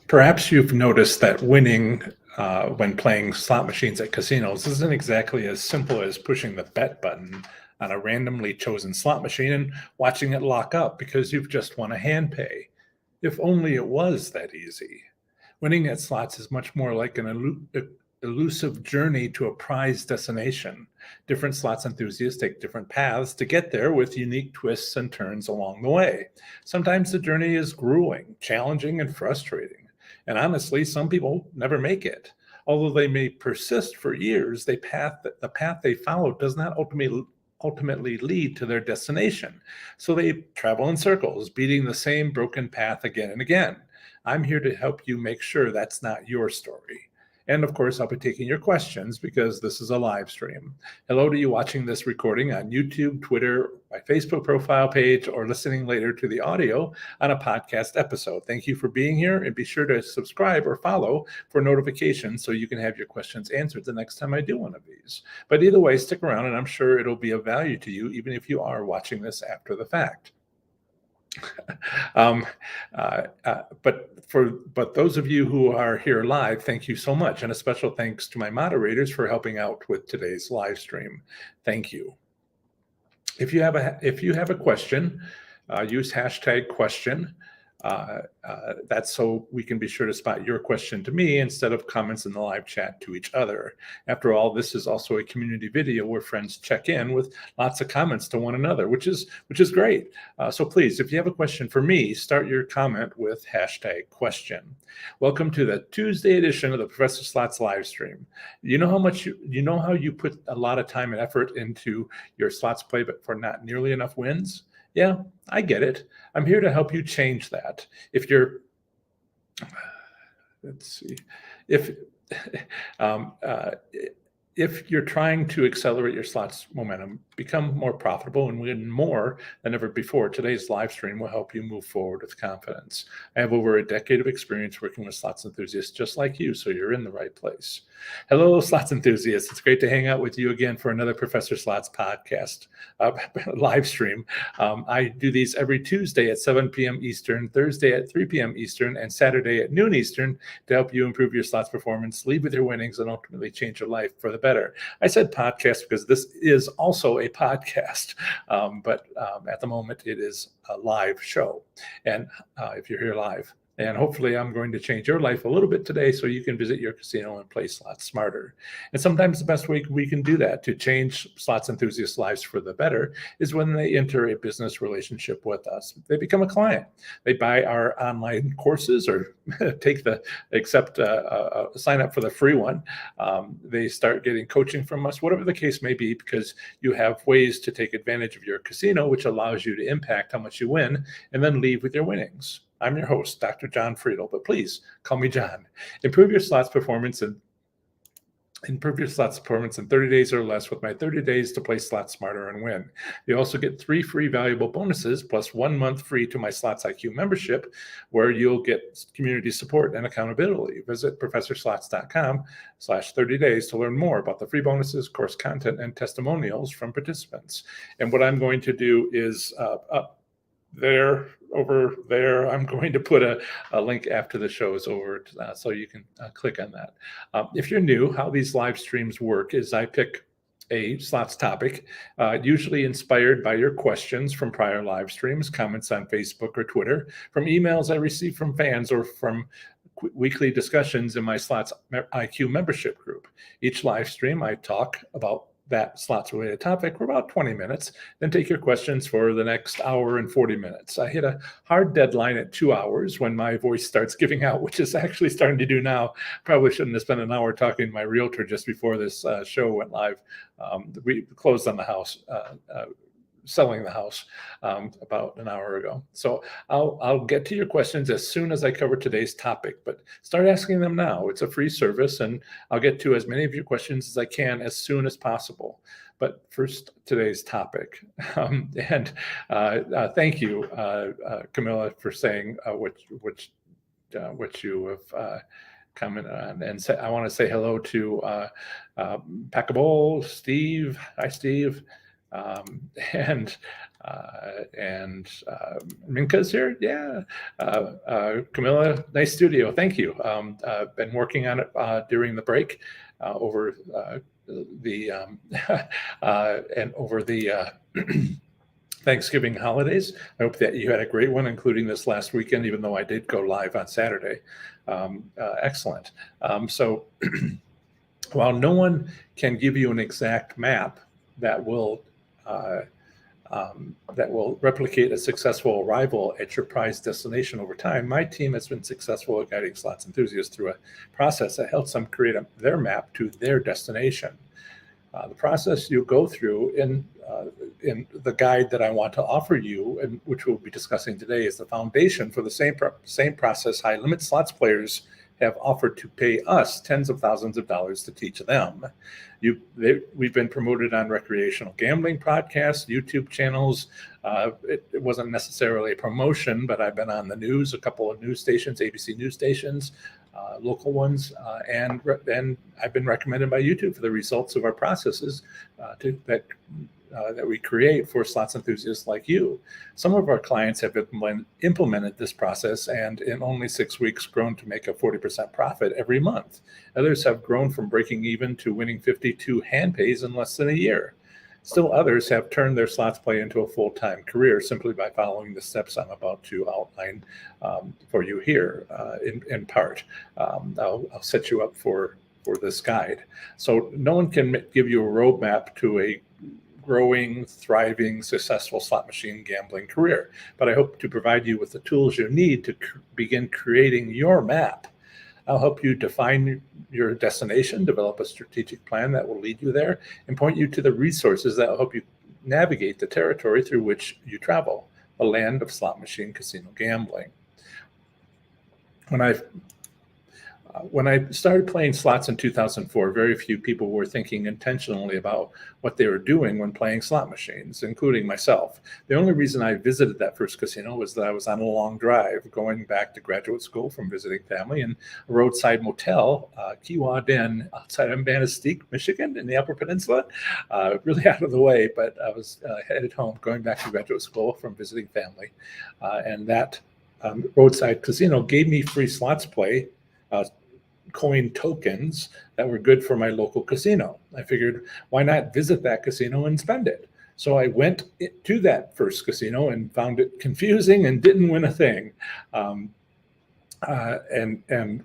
Perhaps you've noticed that winning when playing slot machines at casinos isn't exactly as simple as pushing the bet button on a randomly chosen slot machine and watching it lock up because you've just won a hand pay. If only it was that easy. Winning at slots is much more like an elusive journey to a prized destination. Different slots enthusiasts take different paths to get there with unique twists and turns along the way. Sometimes the journey is grueling, challenging, and frustrating. And honestly, some people never make it. Although they may persist for years, the path they follow does not ultimately lead to their destination. So they travel in circles, beating the same broken path again and again. I'm here to help you make sure that's not your story. And of course, I'll be taking your questions because this is a live stream. Hello to you watching this recording on YouTube, Twitter, my Facebook profile page, or listening later to the audio on a podcast episode. Thank you for being here, and be sure to subscribe or follow for notifications so you can have your questions answered the next time I do one of these. But either way, stick around and I'm sure it'll be of value to you, even if you are watching this after the fact. um, but those of you who are here live, thank you so much, and a special thanks to my moderators for helping out with today's live stream. Thank you. If you have a question, use hashtag question. That's so we can be sure to spot your question to me instead of comments in the live chat to each other. After all, this is also a community video where friends check in with lots of comments to one another, which is great. So please, if you have a question for me, start your comment with hashtag question. Welcome to the Tuesday edition of the Professor Slots live stream. You know how you put a lot of time and effort into your slots play, but for not nearly enough wins? Yeah, I get it. I'm here to help you change that. If you're, let's see, if if you're trying to accelerate your slots momentum, become more profitable, and win more than ever before, today's live stream will help you move forward with confidence. I have over a decade of experience working with slots enthusiasts just like you, so you're in the right place. Hello, slots enthusiasts. It's great to hang out with you again for another Professor Slots podcast live stream. I do these every Tuesday at 7 p.m. Eastern, Thursday at 3 p.m. Eastern, and Saturday at noon Eastern to help you improve your slots performance, lead with your winnings, and ultimately change your life for the better. I said podcast because this is also a podcast, but at the moment it is a live show. And if you're here live, and hopefully I'm going to change your life a little bit today so you can visit your casino and play slots smarter. And sometimes the best way we can do that to change slots enthusiasts' lives for the better is when they enter a business relationship with us. They become a client. They buy our online courses or sign up for the free one. They start getting coaching from us, whatever the case may be, because you have ways to take advantage of your casino, which allows you to impact how much you win and then leave with your winnings. I'm your host, Dr. John Friedel, but please call me John. Improve your slots performance in 30 days or less with my 30 days to play slots smarter and win. You also get 3 free valuable bonuses plus 1 month free to my Slots IQ membership, where you'll get community support and accountability. Visit professorslots.com/30 days to learn more about the free bonuses, course content, and testimonials from participants. And what I'm going to do is over there, I'm going to put a link after the show is over so you can click on that. If you're new, how these live streams work is I pick a slots topic, usually inspired by your questions from prior live streams, comments on Facebook or Twitter, from emails I receive from fans, or from weekly discussions in my Slots IQ membership group. Each live stream, I talk about that slots related topic for about 20 minutes, then take your questions for the next hour and 40 minutes. I hit a hard deadline at 2 hours when my voice starts giving out, which is actually starting to do now. Probably shouldn't have spent an hour talking to my realtor just before this show went live. We closed on the house, selling the house about an hour ago. So I'll get to your questions as soon as I cover today's topic, but start asking them now. It's a free service, and I'll get to as many of your questions as I can as soon as possible. But first, today's topic. Thank you, Camilla, for saying what you have commented on. And I want to say hello to Packable, Steve. Hi, Steve. And And Minka's here. Yeah. Camilla, nice studio. Thank you. Been working on it during the break over the and over the Thanksgiving holidays. I hope that you had a great one, including this last weekend, even though I did go live on Saturday. Excellent. So while no one can give you an exact map that will replicate a successful arrival at your prized destination over time, my team has been successful at guiding slots enthusiasts through a process that helps them create their map to their destination. The process you go through in the guide that I want to offer you, and which we'll be discussing today, is the foundation for the same process high-limit slots players have offered to pay us tens of thousands of dollars to teach them. We've been promoted on recreational gambling podcasts, YouTube channels. It wasn't necessarily a promotion, but I've been on the news, a couple of news stations, ABC news stations, local ones, and I've been recommended by YouTube for the results of our processes that we create for slots enthusiasts like you. Some of our clients have implemented this process and in only 6 weeks grown to make a 40% profit every month. Others have grown from breaking even to winning 52 hand pays in less than a year. Still others have turned their slots play into a full-time career simply by following the steps I'm about to outline for you here in part. I'll set you up for this guide. So no one can give you a roadmap to a growing, thriving, successful slot machine gambling career, but I hope to provide you with the tools you need to begin creating your map. I'll help you define your destination, develop a strategic plan that will lead you there, and point you to the resources that will help you navigate the territory through which you travel, a land of slot machine casino gambling. When I started playing slots in 2004, very few people were thinking intentionally about what they were doing when playing slot machines, including myself. The only reason I visited that first casino was that I was on a long drive going back to graduate school from visiting family in a roadside motel, Kewah Den, outside of Banastique, Michigan, in the Upper Peninsula. Really out of the way, but I was headed home going back to graduate school from visiting family. And that roadside casino gave me free slots play, coin tokens that were good for my local casino. I figured, why not visit that casino and spend it? So I went to that first casino and found it confusing and didn't win a thing. And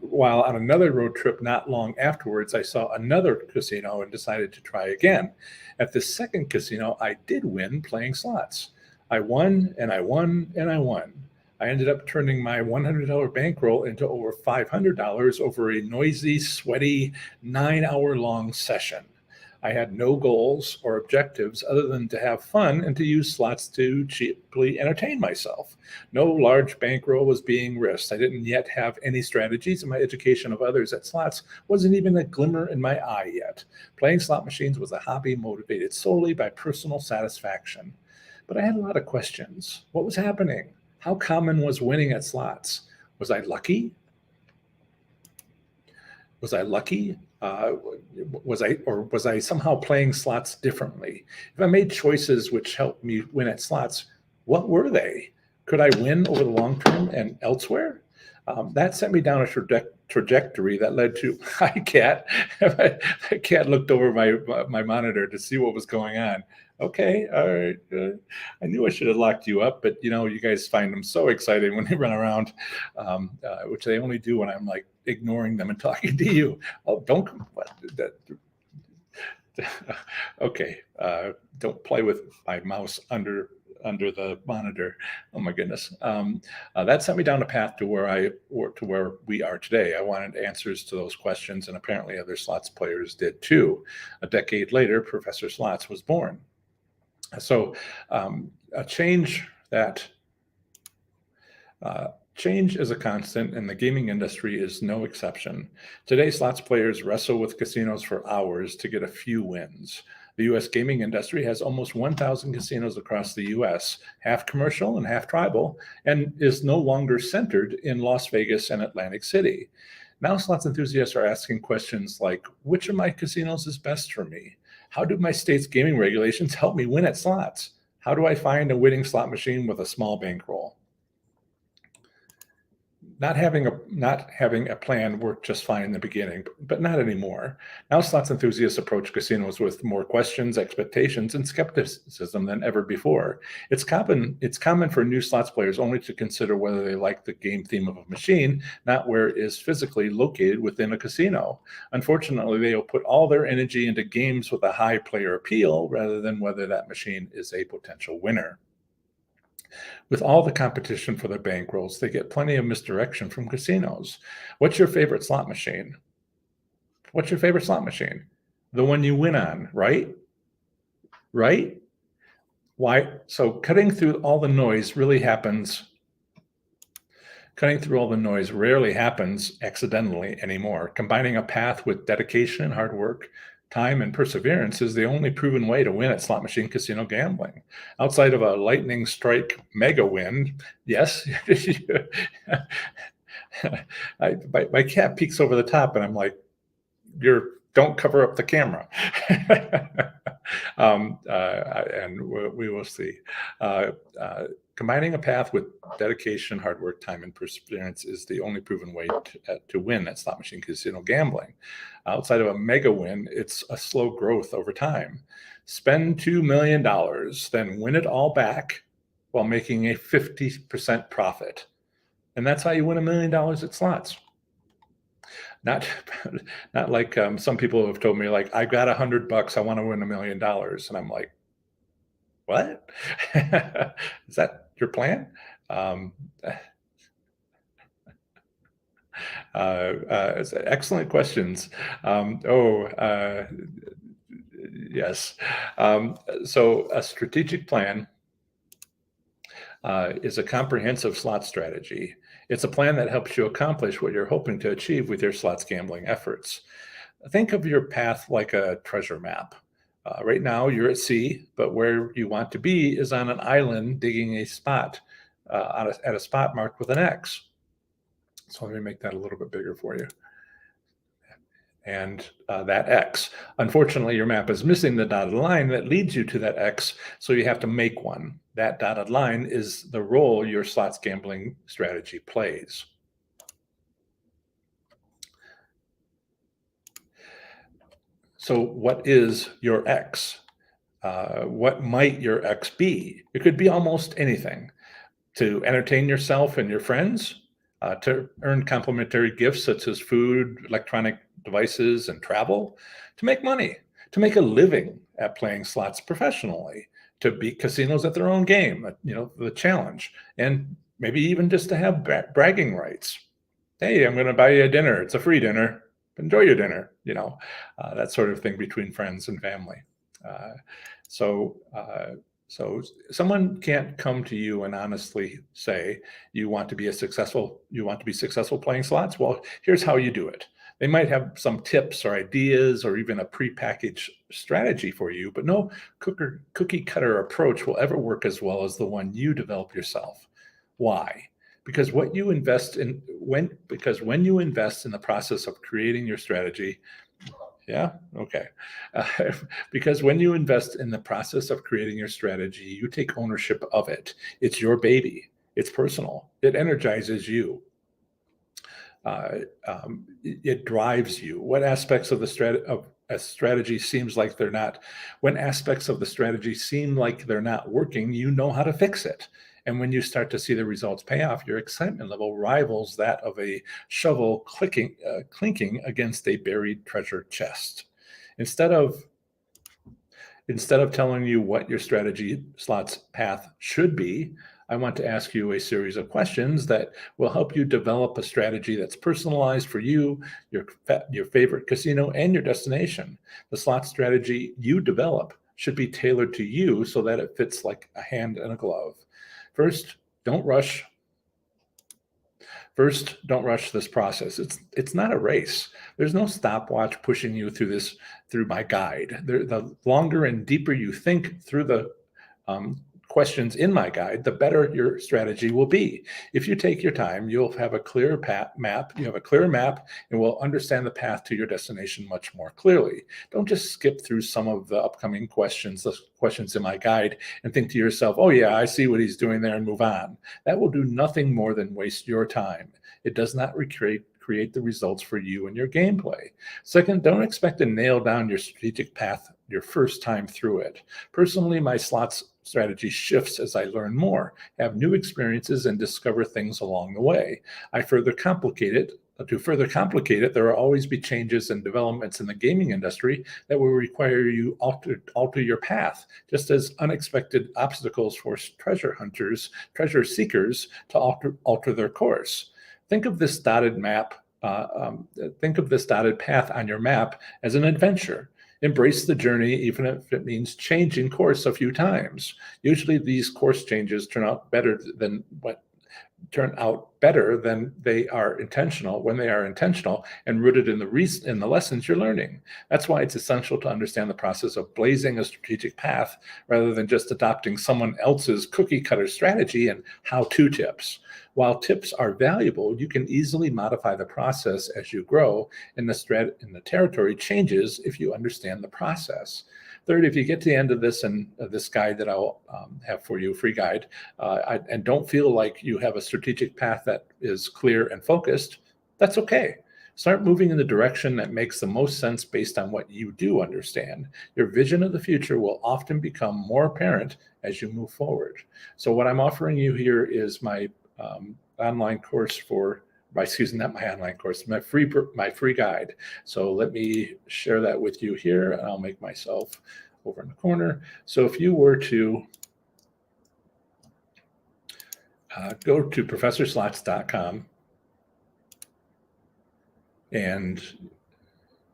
while on another road trip not long afterwards, I saw another casino and decided to try again. At the second casino, I did win playing slots. I won and I won and I won. I ended up turning my $100 bankroll into over $500 over a noisy, sweaty, 9-hour-long session. I had no goals or objectives other than to have fun and to use slots to cheaply entertain myself. No large bankroll was being risked. I didn't yet have any strategies, and my education of others at slots wasn't even a glimmer in my eye yet. Playing slot machines was a hobby motivated solely by personal satisfaction. But I had a lot of questions. What was happening? How common was winning at slots? Was I lucky? Was I somehow playing slots differently? If I made choices which helped me win at slots, what were they? Could I win over the long term and elsewhere? That sent me down a trajectory that led to hi cat. My cat looked over my monitor to see what was going on. Okay, all right. I knew I should have locked you up, but you guys find them so exciting when they run around, which they only do when I'm like ignoring them and talking to you. Oh, don't come. Okay, don't play with my mouse under the monitor. Oh my goodness. That sent me down a path to where we are today. I wanted answers to those questions, and apparently other slots players did too. A decade later, Professor Slots was born. So a change is a constant, and the gaming industry is no exception. Today, slots players wrestle with casinos for hours to get a few wins. The U.S. gaming industry has almost 1,000 casinos across the U.S., half commercial and half tribal, and is no longer centered in Las Vegas and Atlantic City. Now, slots enthusiasts are asking questions like, which of my casinos is best for me? How do my state's gaming regulations help me win at slots? How do I find a winning slot machine with a small bankroll? Not having a plan worked just fine in the beginning, but not anymore. Now slots enthusiasts approach casinos with more questions, expectations, and skepticism than ever before. It's common for new slots players only to consider whether they like the game theme of a machine, not where it is physically located within a casino. Unfortunately, they will put all their energy into games with a high player appeal rather than whether that machine is a potential winner. With all the competition for their bankrolls, they get plenty of misdirection from casinos. What's your favorite slot machine? What's your favorite slot machine? The one you win on, right? Right? Why? So cutting through all the noise rarely happens accidentally anymore. Combining a path with dedication and hard work, time and perseverance is the only proven way to win at slot machine casino gambling. Outside of a lightning strike mega win, yes, my cat peeks over the top and I'm like, don't cover up the camera. And we will see. Combining a path with dedication, hard work, time, and perseverance is the only proven way to win at slot machine casino gambling. Outside of a mega win, it's a slow growth over time. Spend $2 million, then win it all back while making a 50% profit. And that's how you win $1 million at slots. Not like some people have told me, like, I've got $100, I want to win $1 million. And I'm like, what? Is that your plan? Excellent questions. Yes. So a strategic plan is a comprehensive slot strategy. It's a plan that helps you accomplish what you're hoping to achieve with your slots gambling efforts. Think of your path like a treasure map. Right now, you're at sea, but where you want to be is on an island digging a spot at a spot marked with an X. So let me make that a little bit bigger for you. And that X. Unfortunately, your map is missing the dotted line that leads you to that X, so you have to make one. That dotted line is the role your slots gambling strategy plays. So what is your X? What might your X be? It could be almost anything. To entertain yourself and your friends, to earn complimentary gifts such as food, electronic devices, and travel, to make money, to make a living at playing slots professionally, to beat casinos at their own game, the challenge, and maybe even just to have bragging rights. Hey, I'm going to buy you a dinner. It's a free dinner. Enjoy your dinner, that sort of thing between friends and family. So someone can't come to you and honestly say you want to be successful playing slots. Well, here's how you do it. They might have some tips or ideas or even a prepackaged strategy for you, but no cookie cutter approach will ever work as well as the one you develop yourself. Why? Because when you invest in the process of creating your strategy, because when you invest in the process of creating your strategy, you take ownership of it. It's your baby. It's personal. It energizes you. It drives you. What aspects of a strategy seems like they're not? When aspects of the strategy seem like they're not working, you know how to fix it. And when you start to see the results pay off, your excitement level rivals that of a shovel clinking against a buried treasure chest. Instead of telling you what your strategy slots path should be, I want to ask you a series of questions that will help you develop a strategy that's personalized for you, your favorite casino, and your destination. The slot strategy you develop should be tailored to you so that it fits like a hand in a glove. First, don't rush this process. It's not a race. There's no stopwatch pushing you through my guide. The longer and deeper you think through the questions in my guide, the better your strategy will be. If you take your time, you'll have a clear map. You have a clear map and will understand the path to your destination much more clearly. Don't just skip through some of the upcoming questions, the questions in my guide, and think to yourself, oh yeah, I see what he's doing there, and move on. That will do nothing more than waste your time. It does not create the results for you and your gameplay. Second, don't expect to nail down your strategic path your first time through it. Personally, my slots strategy shifts as I learn more, have new experiences, and discover things along the way. To further complicate it, there will always be changes and developments in the gaming industry that will require you alter your path, just as unexpected obstacles force treasure seekers to alter their course. Think of this dotted path on your map as an adventure. Embrace the journey, even if it means changing course a few times. Usually these course changes turn out better than they are intentional and rooted in the lessons you're learning. That's why it's essential to understand the process of blazing a strategic path rather than just adopting someone else's cookie cutter strategy and how-to tips. While tips are valuable, you can easily modify the process as you grow, and the territory changes if you understand the process. Third, if you get to the end of this this guide that I'll have for you, free guide, and don't feel like you have a strategic path that is clear and focused, that's okay. Start moving in the direction that makes the most sense based on what you do understand. Your vision of the future will often become more apparent as you move forward. So what I'm offering you here is my online course my free guide. So let me share that with you here, and I'll make myself over in the corner. So if you were to go to professorslots.com, and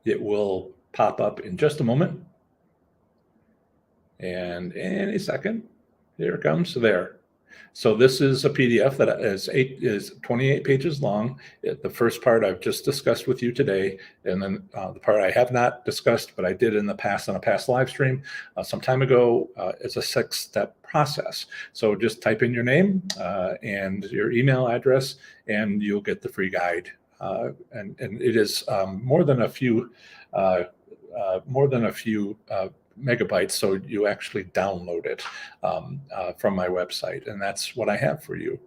it will pop up in just a moment. And any second, here it comes. So there. So this is a PDF that is 28 pages long. The first part I've just discussed with you today, and then the part I have not discussed, but I did in the past on a past live stream some time ago, is a 6-step process. So just type in your name and your email address, and you'll get the free guide. And it is more than a few megabytes, so you actually download it from my website, and that's what I have for you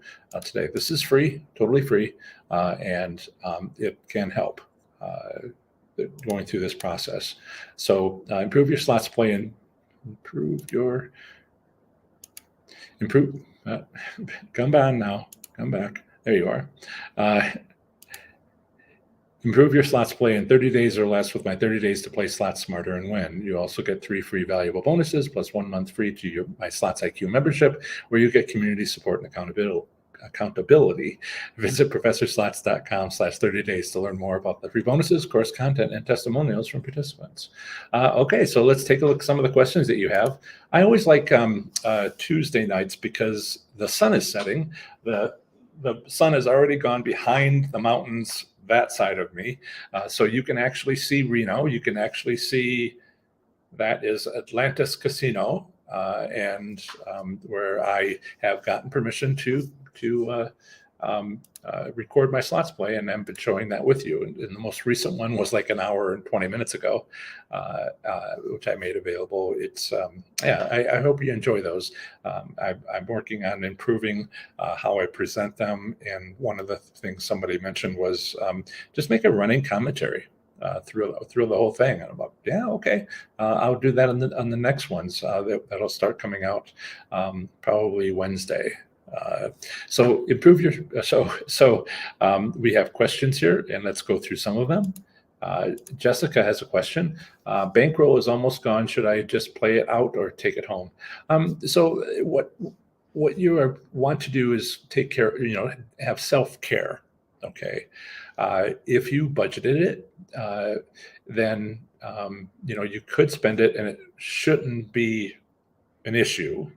today. This is free, totally free, and it can help going through this process. So improve your slots play and come on now, come back. There you are. Improve your slots play in 30 days or less with my 30 days to play slots smarter and win. You also get 3 free valuable bonuses plus 1 month free to my Slots IQ membership, where you get community support and accountability. Visit professorslots.com/30 days to learn more about the free bonuses, course content, and testimonials from participants. Okay, so let's take a look at some of the questions that you have. I always like Tuesday nights because the sun is setting. The sun has already gone behind the mountains that side of me. So you can actually see Reno. You can actually see that is Atlantis Casino, and where I have gotten permission to record my slots play, and I've been showing that with you. And the most recent one was like an hour and 20 minutes ago, which I made available. It's I hope you enjoy those. I'm working on improving how I present them, and one of the things somebody mentioned was just make a running commentary through the whole thing. And I'm like, yeah, okay, I'll do that on the next ones that'll start coming out probably Wednesday. So improve your we have questions here, and let's go through some of them. Jessica has a question. Bankroll is almost gone. Should I just play it out or take it home? So what you want to do is take care, have self-care. Okay. If you budgeted it, then you could spend it and it shouldn't be an issue.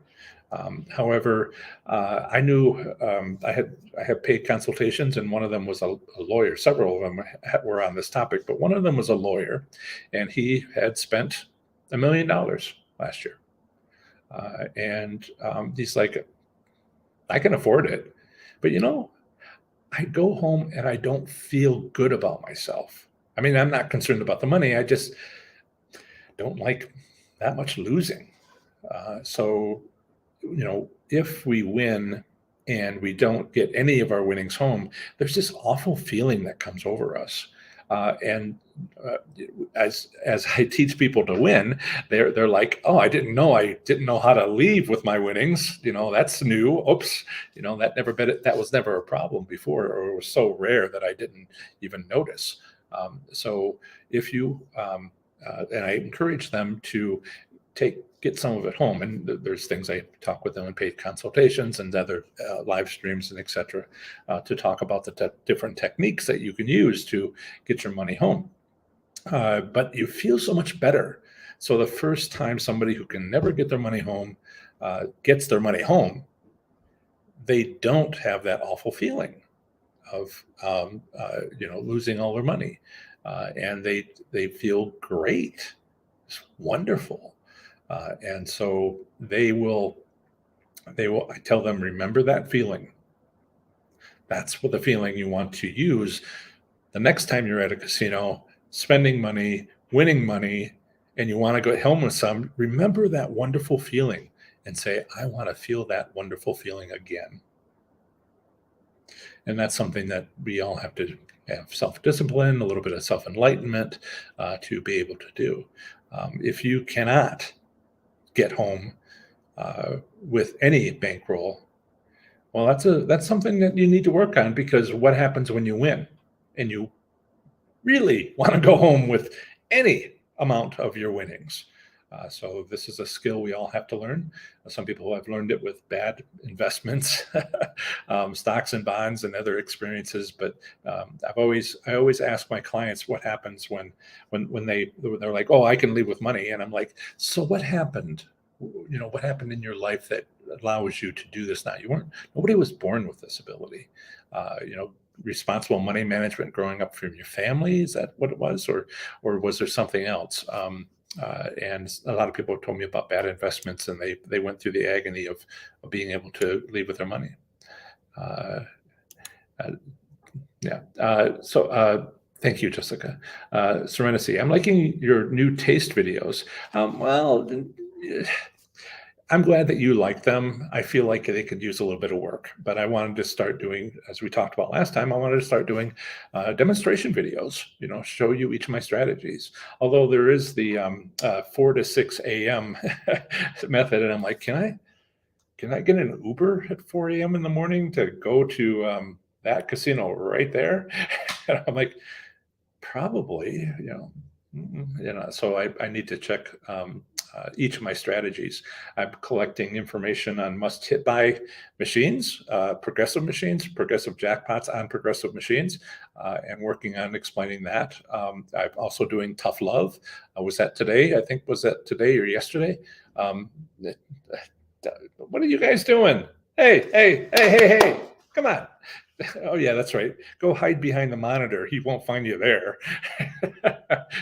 However, I knew I had paid consultations, and one of them was a lawyer. Several of them were on this topic, but one of them was a lawyer, and he had spent $1 million last year. And he's like, I can afford it. But I go home and I don't feel good about myself. I mean, I'm not concerned about the money. I just don't like that much losing. So, if we win and we don't get any of our winnings home, there's this awful feeling that comes over us. And as I teach people to win, they're like, oh, I didn't know how to leave with my winnings. That's new. Oops, that was never a problem before, or it was so rare that I didn't even notice. So if you and I encourage them to get some of it home. And there's things I talk with them in paid consultations and other live streams and etc. To talk about the different techniques that you can use to get your money home. But you feel so much better. So the first time somebody who can never get their money home gets their money home, they don't have that awful feeling of losing all their money, and they feel great. It's wonderful. And so I tell them, remember that feeling. That's what the feeling you want to use the next time you're at a casino, spending money, winning money, and you want to go home with some. Remember that wonderful feeling and say, I want to feel that wonderful feeling again. And that's something that we all have to have self-discipline, a little bit of self-enlightenment to be able to do. If you cannot get home with any bankroll, well, that's something that you need to work on, because what happens when you win and you really want to go home with any amount of your winnings? So this is a skill we all have to learn. Some people have learned it with bad investments, stocks and bonds and other experiences. But I always ask my clients what happens when they're like, oh, I can leave with money. And I'm like, so what happened? What happened in your life that allows you to do this now? Nobody was born with this ability. Responsible money management growing up from your family, is that what it was, or was there something else? And a lot of people have told me about bad investments, and they went through the agony of being able to leave with their money. Yeah. Thank you, Jessica. Serenity, I'm liking your new taste videos. Well, I'm glad that you like them. I feel like they could use a little bit of work, but I wanted to start doing, as we talked about last time, I wanted to start doing demonstration videos, show you each of my strategies. Although there is the 4 to 6 a.m. method, and I'm like, can I get an Uber at 4 a.m. in the morning to go to that casino right there? And I'm like, probably, so I need to check each of my strategies. I'm collecting information on must hit buy machines, progressive jackpots on progressive machines, and working on explaining that. I'm also doing tough love. Was that today? I think, was that today or yesterday? What are you guys doing? Hey, come on. Oh yeah, that's right. Go hide behind the monitor. He won't find you there.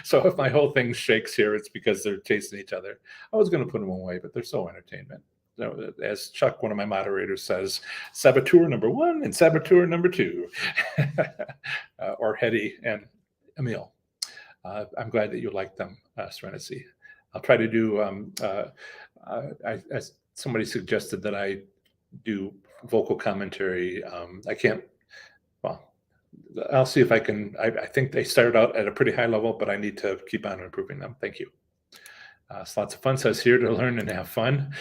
So if my whole thing shakes here, it's because they're chasing each other. I was going to put them away, but they're so entertainment. So, as Chuck, one of my moderators, says, saboteur number 1 and saboteur number 2, or Hetty and Emil. I'm glad that you like them, Serenity. I'll try to do. Somebody suggested that I do vocal commentary. I can't. Well, I'll see if I can. I think they started out at a pretty high level, but I need to keep on improving them. Thank you. Slots of Fun says, here to learn and have fun.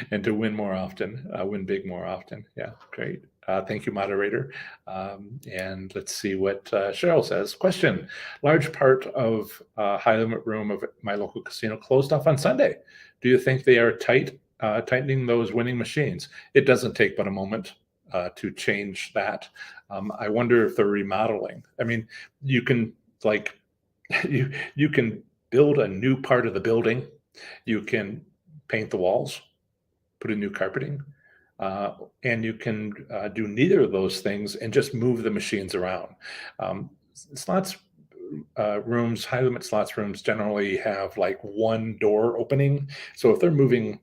And to win more often, win big more often. Yeah, great. Thank you, moderator. And let's see what Cheryl says. Question: large part of high limit room of my local casino closed off on Sunday. Do you think they are tightening those winning machines? It doesn't take but a moment to change that. I wonder if they're remodeling. I mean, you can you can build a new part of the building. You can paint the walls, put in new carpeting, and you can do neither of those things and just move the machines around. Slots rooms, high limit slots rooms generally have like one door opening. So if they're moving,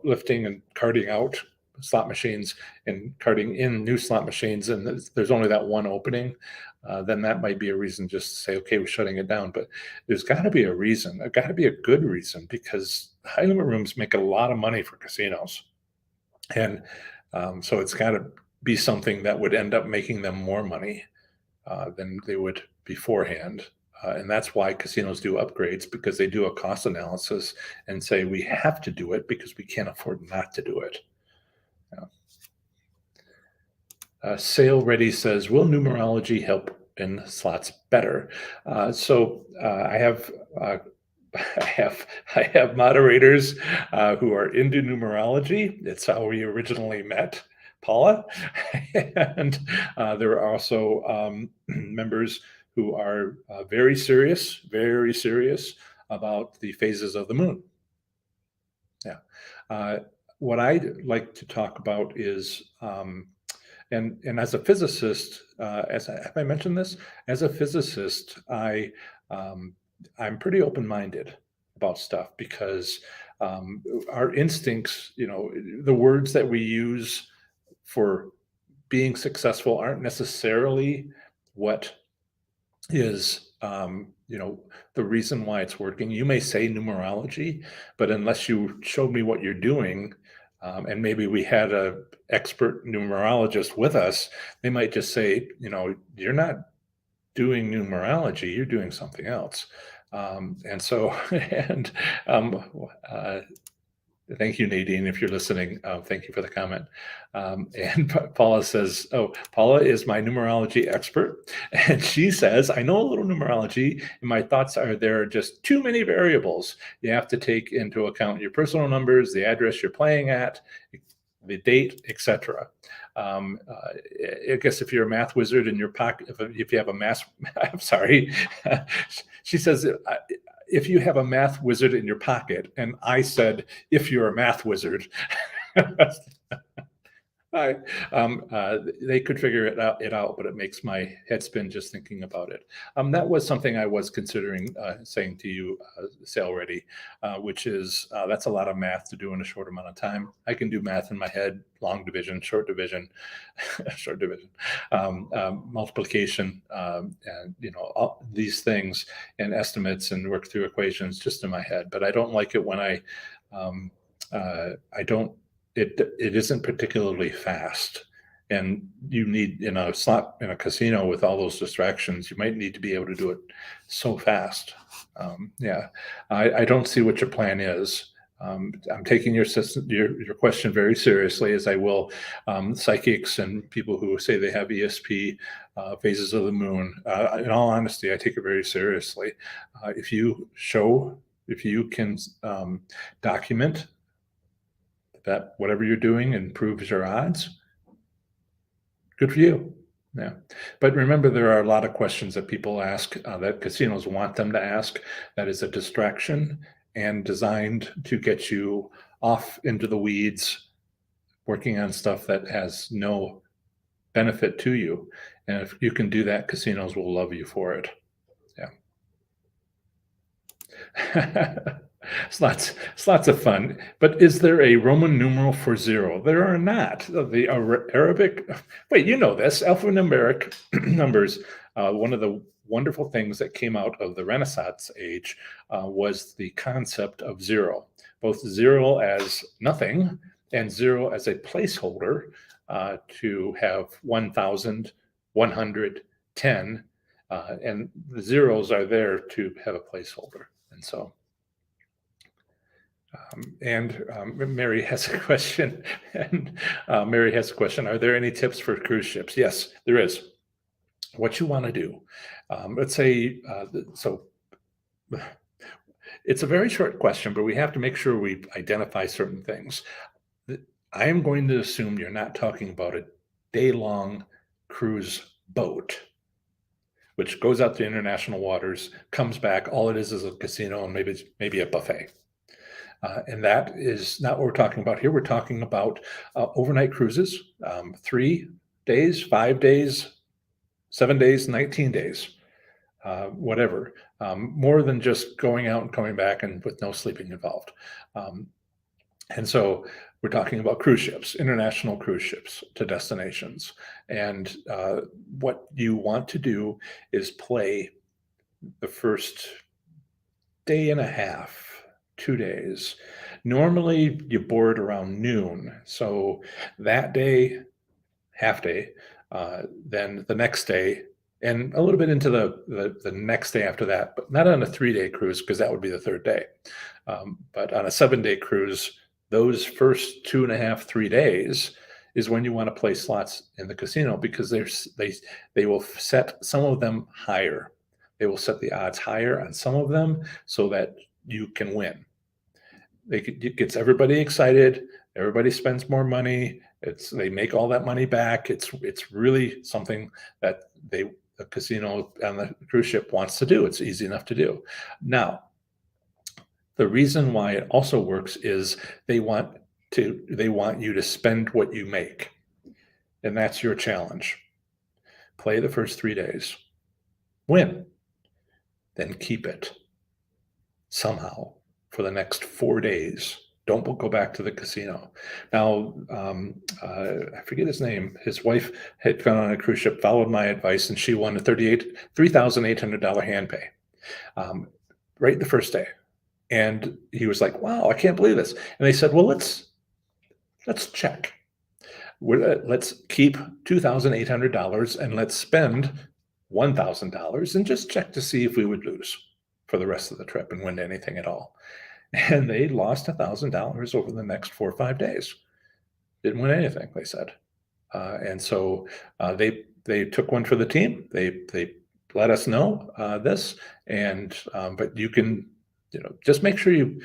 lifting and carting out slot machines and carting in new slot machines, and there's only that one opening, then that might be a reason just to say, okay, we're shutting it down. But there's got to be a reason. There's got to be a good reason, because high limit rooms make a lot of money for casinos. And so it's got to be something that would end up making them more money than they would beforehand. And that's why casinos do upgrades, because they do a cost analysis and say, we have to do it because we can't afford not to do it. Sale Ready says, will numerology help in slots better? I have I have moderators who are into numerology. It's how we originally met, Paula, and there are also members who are very serious about the phases of the moon. Yeah. What I'd like to talk about is, and as a physicist, have I mentioned this? As a physicist, I'm pretty open-minded about stuff, because our instincts, the words that we use for being successful aren't necessarily what is, the reason why it's working. You may say numerology, but unless you showed me what you're doing, and maybe we had a expert numerologist with us, they might just say, you're not doing numerology, you're doing something else. And so, and thank you, Nadine, if you're listening. Thank you for the comment. And Paula says, Paula is my numerology expert. And she says, I know a little numerology, and my thoughts are there are just too many variables. You have to take into account your personal numbers, the address you're playing at, the date, etc. I guess if you're a math wizard in your pocket, if you have a math, I'm sorry, she says, if you have a math wizard in your pocket, and I said, if you're a math wizard, they could figure it out, but it makes my head spin just thinking about it. That was something I was considering saying to you, Sale Ready, which is that's a lot of math to do in a short amount of time. I can do math in my head: long division, short division, short division, multiplication, and all these things, and estimates, and work through equations just in my head. But I don't like it when I don't. It isn't particularly fast, and you need, in a casino with all those distractions, you might need to be able to do it so fast. I don't see what your plan is. I'm taking your question very seriously, as I will psychics and people who say they have ESP, phases of the moon. In all honesty, I take it very seriously. If you can document that whatever you're doing improves your odds, good for you. Yeah. But remember, there are a lot of questions that people ask that casinos want them to ask, that is a distraction and designed to get you off into the weeds, working on stuff that has no benefit to you. And if you can do that, casinos will love you for it. Yeah. It's lots of fun. But is there a Roman numeral for zero? There are not. The Arabic, wait, you know this, alphanumeric numbers. One of the wonderful things that came out of the Renaissance age was the concept of zero, both zero as nothing and zero as a placeholder to have 1,000, 100, 10, and the zeros are there to have a placeholder. And so, Mary has a question. And Mary has a question. Are there any tips for cruise ships? Yes, there is. What you want to do, let's say, it's a very short question, but we have to make sure we identify certain things. I am going to assume you're not talking about a day-long cruise boat, which goes out to international waters, comes back, all it is a casino and maybe a buffet. And that is not what we're talking about here. We're talking about overnight cruises, 3 days, 5 days, 7 days, 19 days. whatever, more than just going out and coming back and with no sleeping involved. Um, and so we're talking about cruise ships, international cruise ships to destinations. And what you want to do is play the first day and a half, 2 days. Normally you board around noon. So that day, half day, then the next day, and a little bit into the next day after that, but not on a 3 day cruise because that would be the third day. But on a 7 day cruise, those first 2.5, 3 days is when you want to play slots in the casino because they will set some of them higher. They will set the odds higher on some of them so that you can win. It gets everybody excited. Everybody spends more money. They make all that money back. It's really something that the casino and the cruise ship wants to do. It's easy enough to do. Now, the reason why it also works is they want you to spend what you make, and that's your challenge. Play the first 3 days, win, then keep it somehow for the next 4 days. Don't go back to the casino. Now, I forget his name. His wife had gone on a cruise ship, followed my advice, and she won a $3,800 hand pay right the first day. And he was like, "Wow, I can't believe this." And they said, "Well, let's check. Let's keep $2,800 and let's spend $1,000 and just check to see if we would lose for the rest of the trip and win anything at all." And they lost $1,000 over the next 4 or 5 days. Didn't win anything, they said. And so they took one for the team. They let us know this, and but you can, just make sure you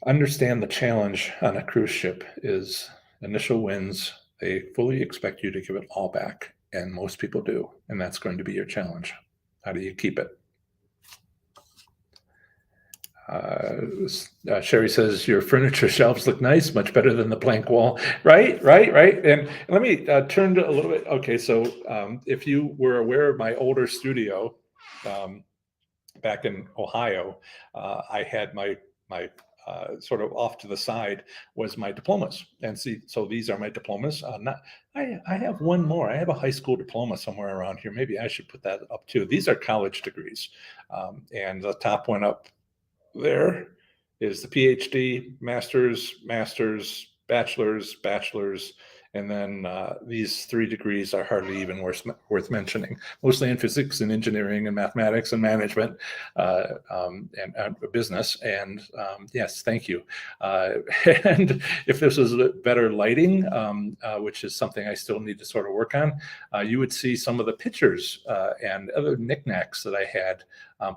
understand the challenge on a cruise ship is initial wins. They fully expect you to give it all back, and most people do, and that's going to be your challenge. How do you keep it? Sherry says your furniture shelves look nice, much better than the blank wall. Right. And let me turn to a little bit. Okay, so if you were aware of my older studio back in Ohio, I had my sort of off to the side was my diplomas. And see, so these are my diplomas. I have one more. I have a high school diploma somewhere around here. Maybe I should put that up too. These are college degrees, and the top one up there is the PhD, master's, bachelor's, and then these 3 degrees are hardly even worth mentioning, mostly in physics and engineering and mathematics and management and business. And yes, thank you. And if this was better lighting, which is something I still need to sort of work on, you would see some of the pictures and other knickknacks that I had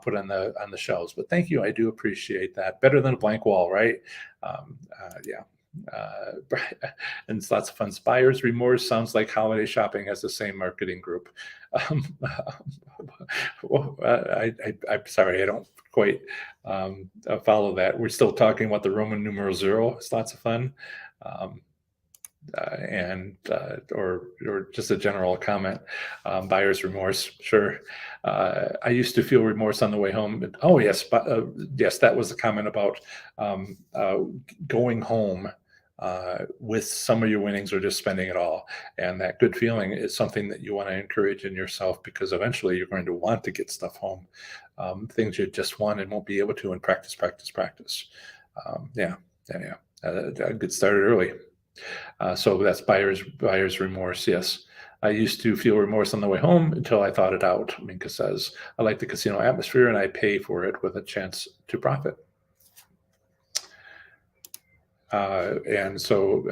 put on the shelves. But thank you, I do appreciate that. Better than a blank wall, right? Yeah. And it's lots of fun. Buyer's remorse sounds like holiday shopping has the same marketing group. Well, I'm sorry, I don't quite follow that. We're still talking about the Roman numeral 0. It's lots of fun. Or just a general comment. Buyer's remorse, sure. I used to feel remorse on the way home. Oh yes, yes, that was the comment about going home with some of your winnings or just spending it all. And that good feeling is something that you want to encourage in yourself, because eventually you're going to want to get stuff home, things you just want and won't be able to, and practice. Yeah. Get started early. So that's buyer's remorse. Yes. I used to feel remorse on the way home until I thought it out. Minka says, I like the casino atmosphere and I pay for it with a chance to profit. And so,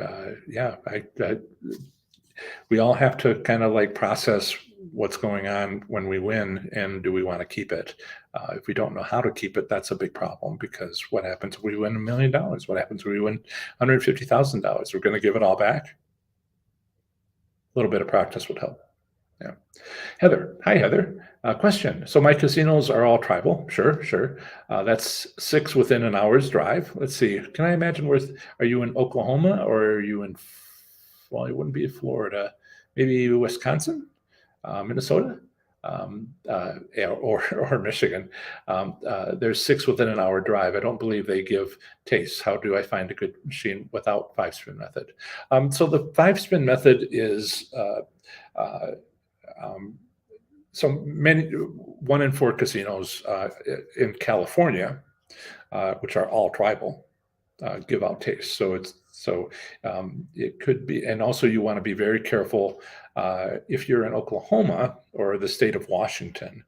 we all have to kind of like process what's going on when we win, and do we want to keep it? If we don't know how to keep it, that's a big problem, because what happens if we win $1 million? What happens if we win $150,000? We're going to give it all back? A little bit of practice would help. Yeah. Heather. Hi, Heather. Question. So my casinos are all tribal. Sure. That's 6 within an hour's drive. Let's see. Can I imagine are you in Oklahoma, or are you in, well, it wouldn't be Florida, maybe Wisconsin, Minnesota? or Michigan. There's 6 within an hour drive. I don't believe they give tastes. How do I find a good machine without 5-spin method? So the 5-spin method is uh, um, so many 1 in 4 casinos in California, which are all tribal, give out taste. It could be, and also you want to be very careful if you're in Oklahoma or the state of Washington.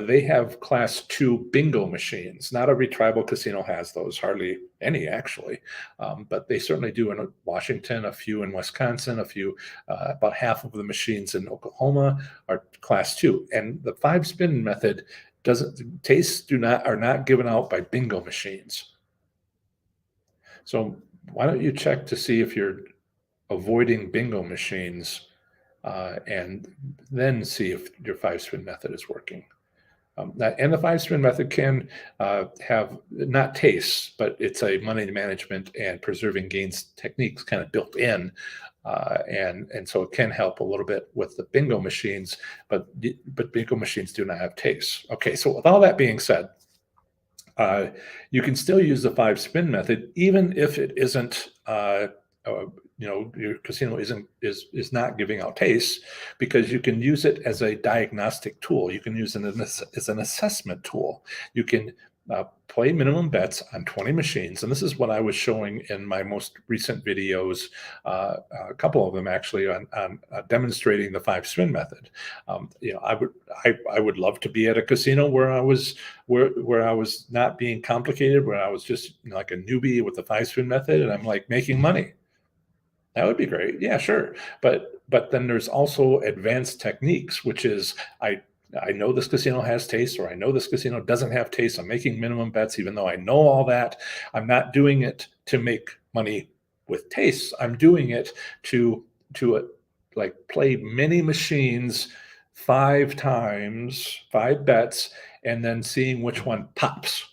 They have class 2 bingo machines. Not every tribal casino has those, hardly any actually, but they certainly do in Washington, a few in Wisconsin, a few, about half of the machines in Oklahoma are class 2. And the 5-spin method doesn't, tastes are not given out by bingo machines. So why don't you check to see if you're avoiding bingo machines and then see if your 5-spin method is working. And the 5-spin method can have not tastes, but it's a money management and preserving gains techniques kind of built in. And so it can help a little bit with the bingo machines, but bingo machines do not have tastes. Okay, so with all that being said, you can still use the 5-spin method, even if it isn't, your casino is not giving out tastes, because you can use it as a diagnostic tool. You can use it as an assessment tool. You can play minimum bets on 20 machines, and this is what I was showing in my most recent videos, a couple of them actually, on demonstrating the 5-spin method. I would love to be at a casino where I was not being complicated, where I was just like a newbie with the 5-spin method, and I'm like making money. That would be great. Yeah, sure. But then there's also advanced techniques, which is I know this casino has taste, or I know this casino doesn't have taste. I'm making minimum bets, even though I know all that. I'm not doing it to make money with taste. I'm doing it to like play many machines 5 times, 5 bets, and then seeing which one pops.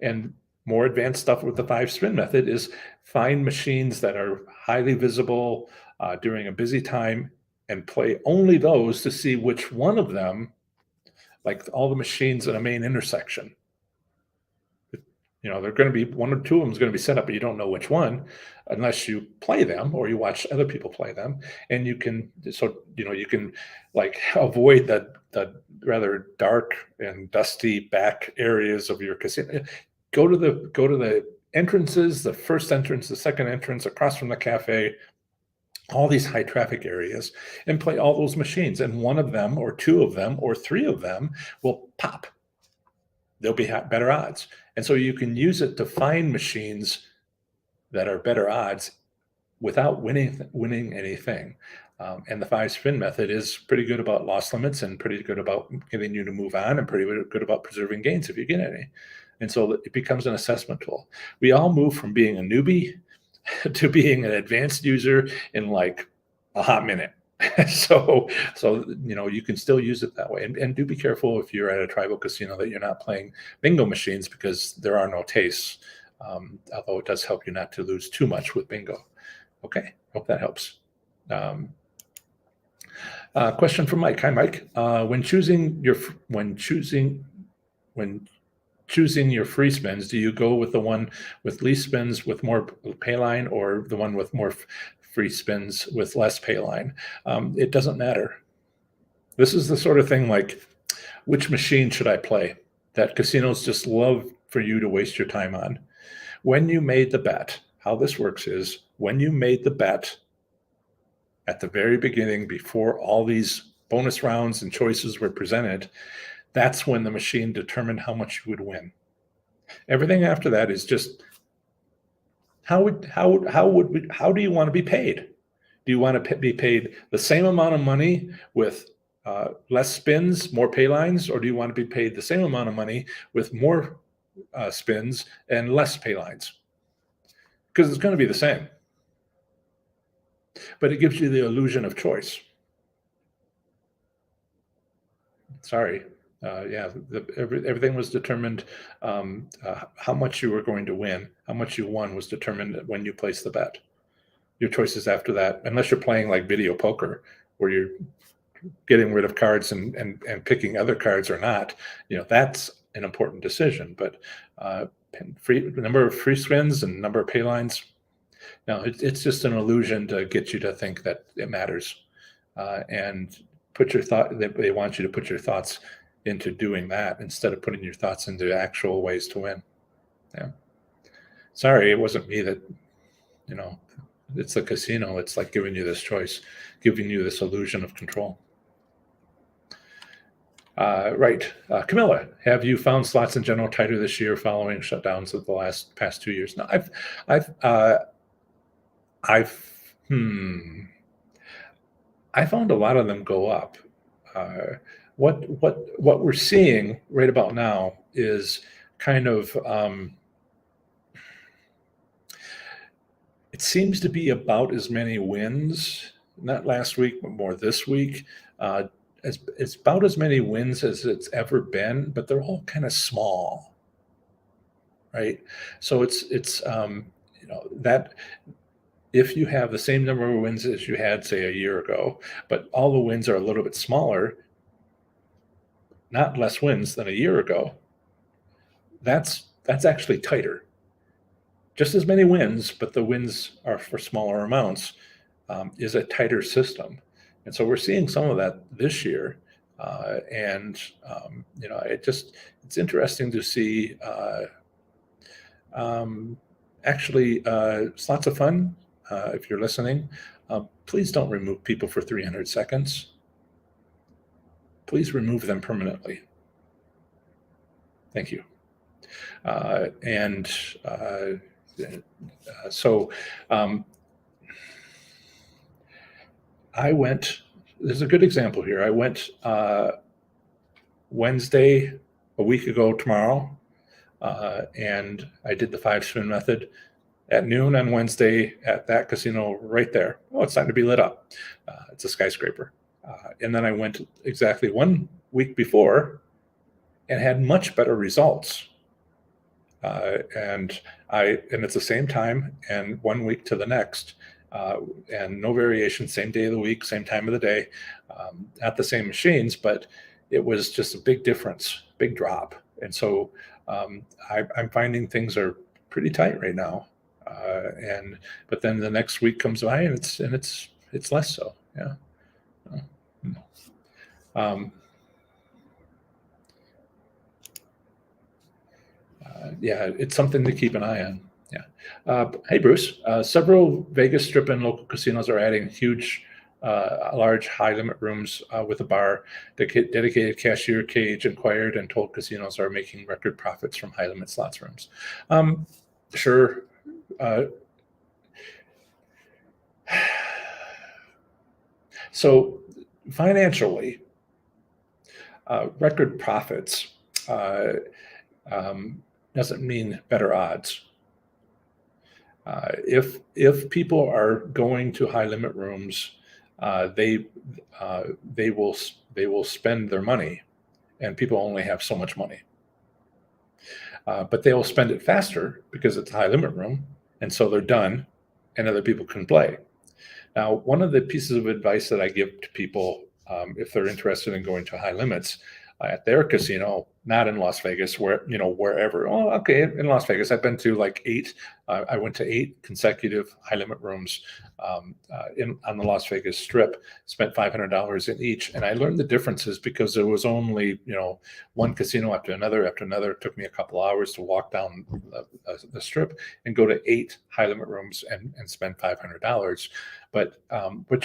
And more advanced stuff with the 5-spin method is find machines that are highly visible during a busy time and play only those to see which one of them, like all the machines in a main intersection, they're going to be 1 or 2 of them is going to be set up, but you don't know which one unless you play them or you watch other people play them. And you can like avoid the rather dark and dusty back areas of your casino. Go to the entrances, the first entrance, the second entrance, across from the cafe, all these high traffic areas, and play all those machines. And 1 of them or 2 of them or 3 of them will pop. They'll be better odds. And so you can use it to find machines that are better odds without winning anything. And the 5-spin method is pretty good about loss limits and pretty good about getting you to move on and pretty good about preserving gains if you get any. And so it becomes an assessment tool. We all move from being a newbie to being an advanced user in like a hot minute. So you can still use it that way. And do be careful if you're at a tribal casino that you're not playing bingo machines, because there are no tastes. Although it does help you not to lose too much with bingo. Okay, hope that helps. Question from Mike. Hi, Mike. When choosing your free spins, do you go with the one with least spins with more pay line, or the one with more free spins with less pay line? It doesn't matter. This is the sort of thing like, which machine should I play? That casinos just love for you to waste your time on. When you made the bet, how this works is, when you made the bet at the very beginning, before all these bonus rounds and choices were presented, that's when the machine determined how much you would win. Everything after that is just how do you want to be paid? Do you want to be paid the same amount of money with less spins, more pay lines, or do you want to be paid the same amount of money with more spins and less pay lines? Because it's going to be the same, but it gives you the illusion of choice. Sorry. Everything was determined. How much you were going to win, how much you won, was determined when you placed the bet. Your choices after that, unless you're playing like video poker, where you're getting rid of cards and picking other cards or not, that's an important decision. But number of free spins and number of pay lines, no, it's just an illusion to get you to think that it matters. And they want you to put your thoughts into doing that instead of putting your thoughts into actual ways to win. Yeah. Sorry, it wasn't me that, it's the casino. It's like giving you this choice, giving you this illusion of control. Right. Camilla, have you found slots in general tighter this year following shutdowns of the past 2 years? No, I found a lot of them go up. What we're seeing right about now is kind of, it seems to be about as many wins, not last week, but more this week. It's about as many wins as it's ever been, but they're all kind of small, right? So it's that if you have the same number of wins as you had, say, a year ago, but all the wins are a little bit smaller, not less wins than a year ago, that's actually tighter. Just as many wins, but the wins are for smaller amounts, is a tighter system. And so we're seeing some of that this year. It's interesting to see. Actually, Slots of Fun, if you're listening, please don't remove people for 300 seconds. Please remove them permanently. Thank you. I went, there's a good example here. I went Wednesday, a week ago tomorrow, and I did the 5-spin method at noon on Wednesday at that casino right there. Oh, it's starting to be lit up. It's a skyscraper. And then I went exactly 1 week before and had much better results. And it's the same time and 1 week to the next, and no variation, same day of the week, same time of the day, not the same machines, but it was just a big difference, big drop. And so I'm finding things are pretty tight right now. But then the next week comes by and it's less so. Yeah. It's something to keep an eye on. Yeah. Hey, Bruce. Several Vegas Strip and local casinos are adding huge, large high limit rooms with a bar. Dedicated cashier cage inquired and told casinos are making record profits from high limit slots rooms. Sure. So financially, record profits doesn't mean better odds. If people are going to high limit rooms, they will spend their money, and people only have so much money. But they will spend it faster because it's a high limit room, and so they're done, and other people can play. Now, one of the pieces of advice that I give to people, if they're interested in going to high limits at their casino, not in Las Vegas, wherever. Oh, okay, in Las Vegas, I've been to like 8. I went to 8 consecutive high limit rooms on the Las Vegas Strip. Spent $500 in each, and I learned the differences because there was only one casino after another. It took me a couple hours to walk down the Strip and go to 8 high limit rooms and spend $500. But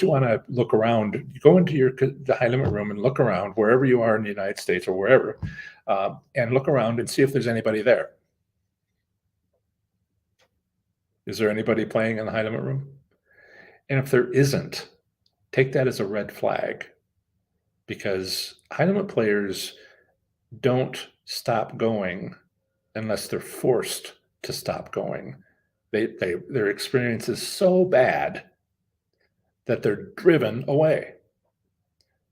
you want to look around. You go into the high limit room and look around wherever you are in the United States or wherever, and look around and see if there's anybody there. Is there anybody playing in the high limit room? And if there isn't, take that as a red flag, because high limit players don't stop going unless they're forced to stop going. Their experience is so bad that they're driven away.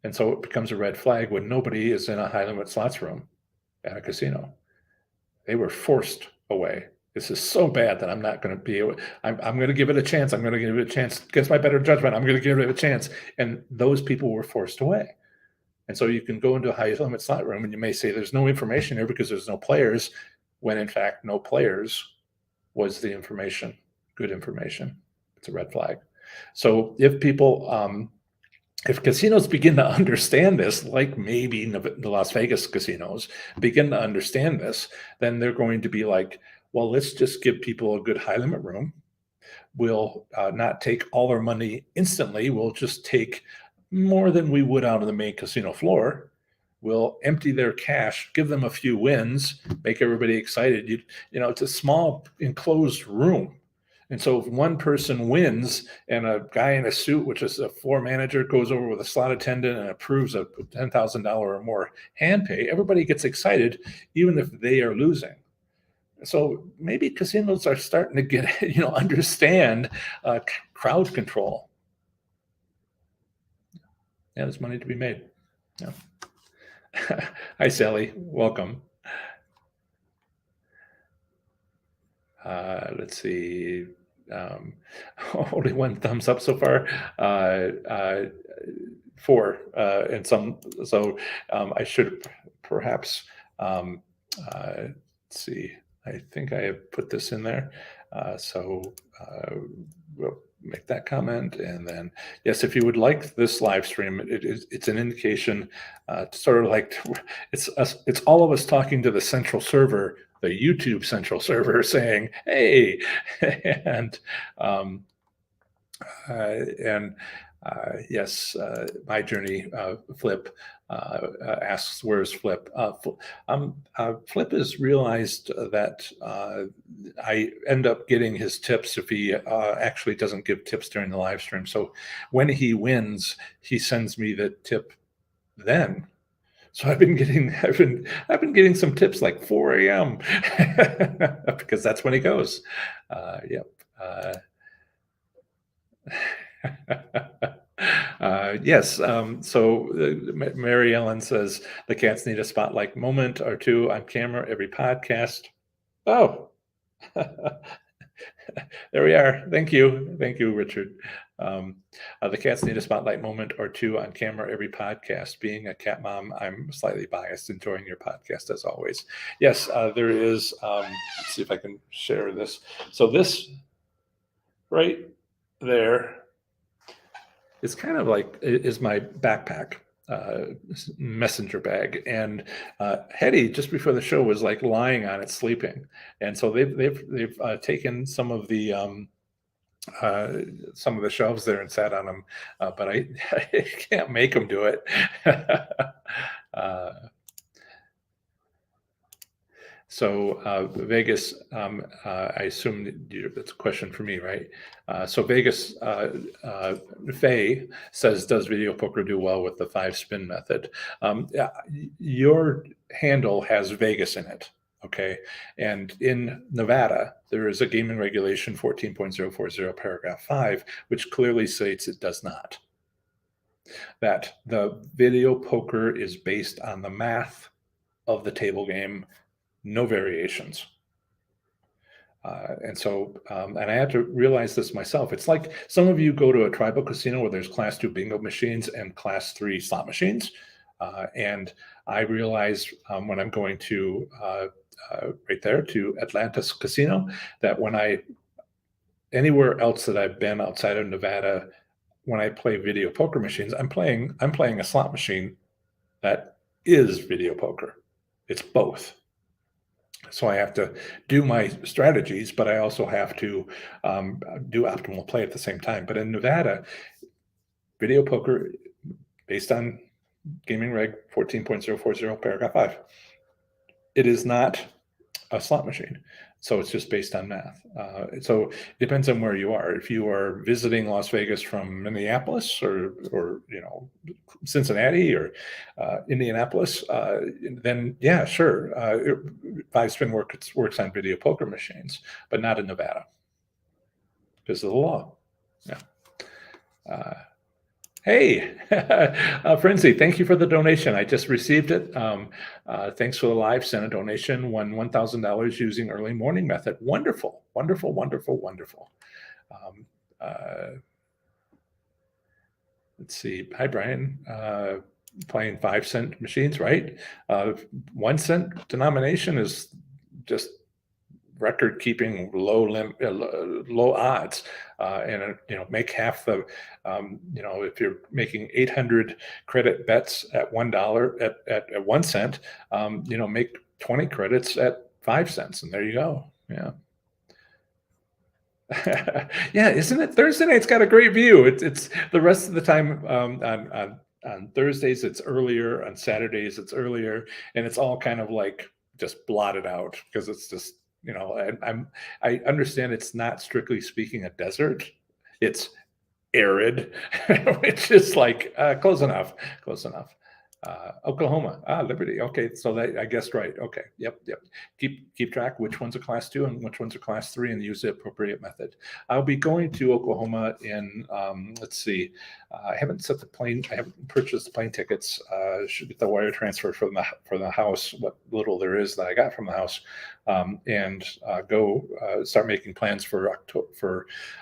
And so it becomes a red flag when nobody is in a high limit slots room at a casino. They were forced away. This is so bad that I'm not going to be able, I'm going to give it a chance. I'm going to give it a chance against my better judgment. I'm going to give it a chance. And those people were forced away. And so you can go into a high limit slot room and you may say there's no information here because there's no players, when in fact, no players was the information, good information. It's a red flag. So if casinos begin to understand this, like maybe the Las Vegas casinos begin to understand this, then they're going to be like, well, let's just give people a good high limit room. We'll not take all our money instantly. We'll just take more than we would out of the main casino floor. We'll empty their cash, give them a few wins, make everybody excited. It's a small enclosed room. And so if one person wins and a guy in a suit, which is a floor manager, goes over with a slot attendant and approves a $10,000 or more hand pay, everybody gets excited, even if they are losing. So maybe casinos are starting to get, understand crowd control. Yeah, there's money to be made. Yeah. Hi, Sally. Welcome. Let's see. Only one thumbs up so far. 4 and some. So I should perhaps let's see. I think I have put this in there. We'll make that comment, and then yes, if you would like this live stream, it's an indication, sort of like it's all of us talking to the central server, the YouTube central server, saying, "Hey," and yes, my journey. Flip asks, "Where's Flip?" Flip has realized that I end up getting his tips if he actually doesn't give tips during the live stream. So when he wins, he sends me the tip then. So I've been getting some tips like 4 a.m. because that's when he goes. Yep. Yes. So Mary Ellen says the cats need a spotlight moment or two on camera every podcast. Oh, there we are. Thank you, Richard. The cats need a spotlight moment or two on camera every podcast. Being a cat mom, I'm slightly biased. Enjoying your podcast as always. Yes, there is. Let's see if I can share this. So this right there is kind of like is my backpack messenger bag, and Hetty just before the show was like lying on it sleeping, and so they've taken some of the shelves there and sat on them, but I can't make them do it. So Vegas, I assume that's a question for me, right? So Vegas, Faye says, does video poker do well with the 5-spin method? Yeah, your handle has Vegas in it, okay? And in Nevada, there is a gaming regulation 14.040 paragraph 5, which clearly states it does not. That the video poker is based on the math of the table game, no variations. And I had to realize this myself. It's like some of you go to a tribal casino where there's class 2 bingo machines and class 3 slot machines. And I realize when I'm going to right there to Atlantis Casino, that anywhere else that I've been outside of Nevada, when I play video poker machines, I'm playing a slot machine that is video poker. It's both. So I have to do my strategies, but I also have to do optimal play at the same time. But in Nevada, video poker, based on gaming reg 14.040 paragraph 5, it is not a slot machine. So it's just based on math. So it depends on where you are. If you are visiting Las Vegas from Minneapolis or Cincinnati or Indianapolis, then yeah, sure. 5-spin works on video poker machines, but not in Nevada because of the law. Yeah. Hey, Frenzy, thank you for the donation. I just received it. Thanks for the live. Sent a donation. Won $1,000 using early morning method. Wonderful, wonderful, wonderful, wonderful. Um, uh, let's see. Hi, Brian. Playing 5-cent machines, right? 1 cent denomination is just record keeping low odds, and make half the if you're making 800 credit bets at $1 at 1 cent, make 20 credits at 5 cents, and there you go. Yeah. Yeah, isn't it? Thursday night's got a great view. It's the rest of the time, on Thursdays it's earlier, on Saturdays it's earlier, and it's all kind of like just blotted out because it's just I understand it's not strictly speaking a desert. It's arid, which is like close enough, close enough. Oklahoma, Liberty. Okay, so that I guessed right. Okay, yep, yep. Keep track which ones are class 2 and which ones are class 3, and use the appropriate method. I'll be going to Oklahoma in let's see. I haven't set the plane. I haven't purchased the plane tickets. Should get the wire transfer from the house. What little there is that I got from the house, and go start making plans for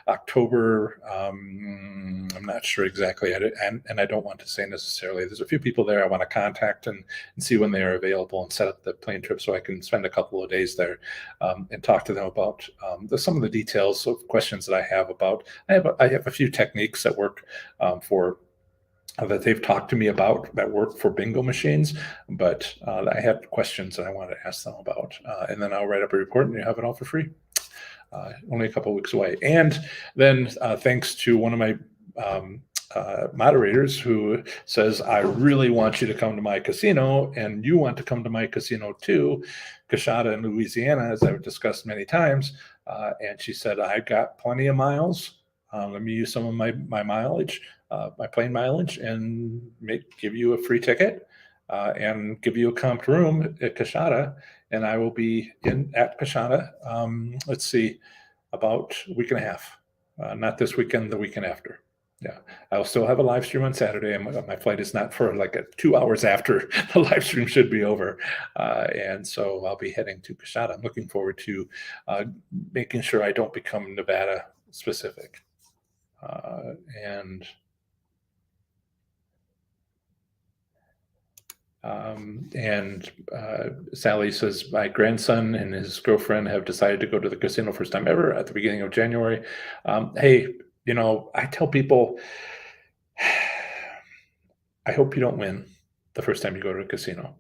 October. I'm not sure exactly, and I don't want to say necessarily. There's a few people there I want to contact and see when they are available and set up the plane trip so I can spend a couple of days there, and talk to them about some of the details of questions that I have about. I have a few techniques that work for that they've talked to me about that work for bingo machines, but I had questions that I wanted to ask them about, and then I'll write up a report and you have it all for free. Only a couple of weeks away. And then thanks to one of my moderators who says, I really want you to come to my casino, and you want to come to my casino too, Coshada in Louisiana, as I've discussed many times. And she said, I've got plenty of miles. Let me use some of my mileage, my plane mileage, and give you a free ticket, and give you a comped room at Coshada. And I will be at Coshada, let's see, about a week and a half. Not this weekend, the weekend after. Yeah, I'll still have a live stream on Saturday, and my flight is not for like 2 hours after the live stream should be over. And so I'll be heading to Coshada. I'm looking forward to making sure I don't become Nevada specific. And Sally says, my grandson and his girlfriend have decided to go to the casino first time ever at the beginning of January. Hey, I tell people, I hope you don't win the first time you go to a casino.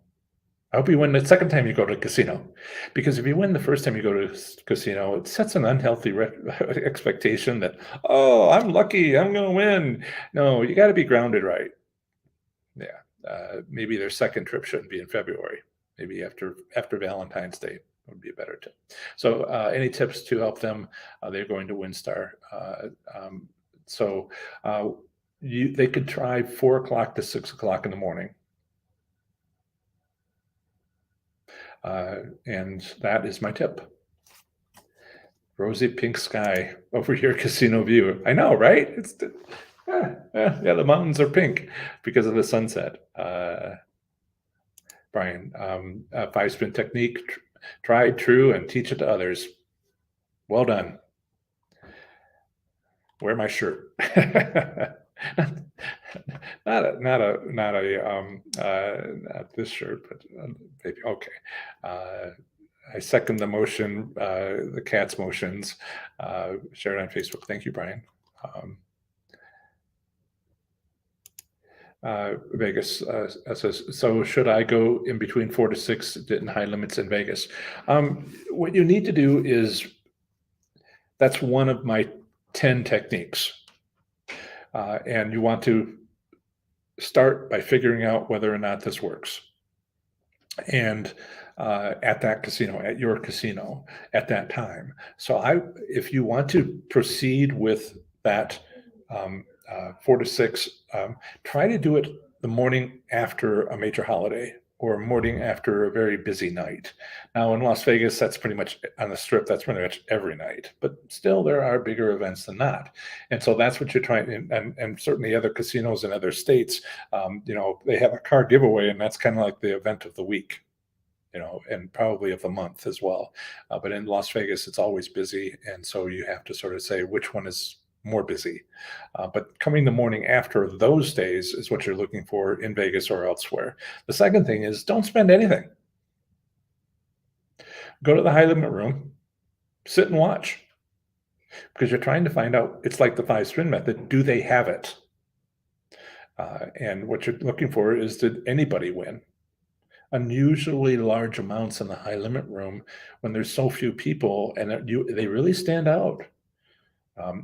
I hope you win the second time you go to a casino, because if you win the first time you go to a casino, it sets an unhealthy expectation that, oh, I'm lucky, I'm going to win. No, you got to be grounded right. Yeah. Maybe their second trip shouldn't be in February. Maybe after Valentine's Day would be a better tip. So any tips to help them? They're going to WinStar. They could try 4 o'clock to 6 o'clock in the morning. And that is my tip. Rosy pink sky over your casino view. I know, right? It's yeah, the mountains are pink because of the sunset. Brian, 5-spin technique, tried, true, and teach it to others. Well done. Wear my shirt. not this shirt, but maybe. Okay. I second the motion, the cat's motions. Share it on Facebook. Thank you, Brian. Vegas says, so should I go in between 4 to 6 in high limits in Vegas? What you need to do is, that's one of my 10 techniques. And you want to start by figuring out whether or not this works. And at that casino, at your casino, at that time. So if you want to proceed with that 4 to 6, try to do it the morning after a major holiday or morning after a very busy night. Now in Las Vegas, that's pretty much on the strip, that's pretty much every night, but still there are bigger events than that. And so that's what you're trying, and certainly other casinos in other states, they have a car giveaway, and that's kind of like the event of the week, and probably of the month as well. But in Las Vegas, it's always busy. And so you have to sort of say which one is more busy. But coming the morning after those days is what you're looking for in Vegas or elsewhere. The second thing is don't spend anything. Go to the high limit room, sit and watch, because you're trying to find out. It's like the 5 spin method. Do they have it? And what you're looking for is, did anybody win? Unusually large amounts in the high limit room when there's so few people, and they really stand out.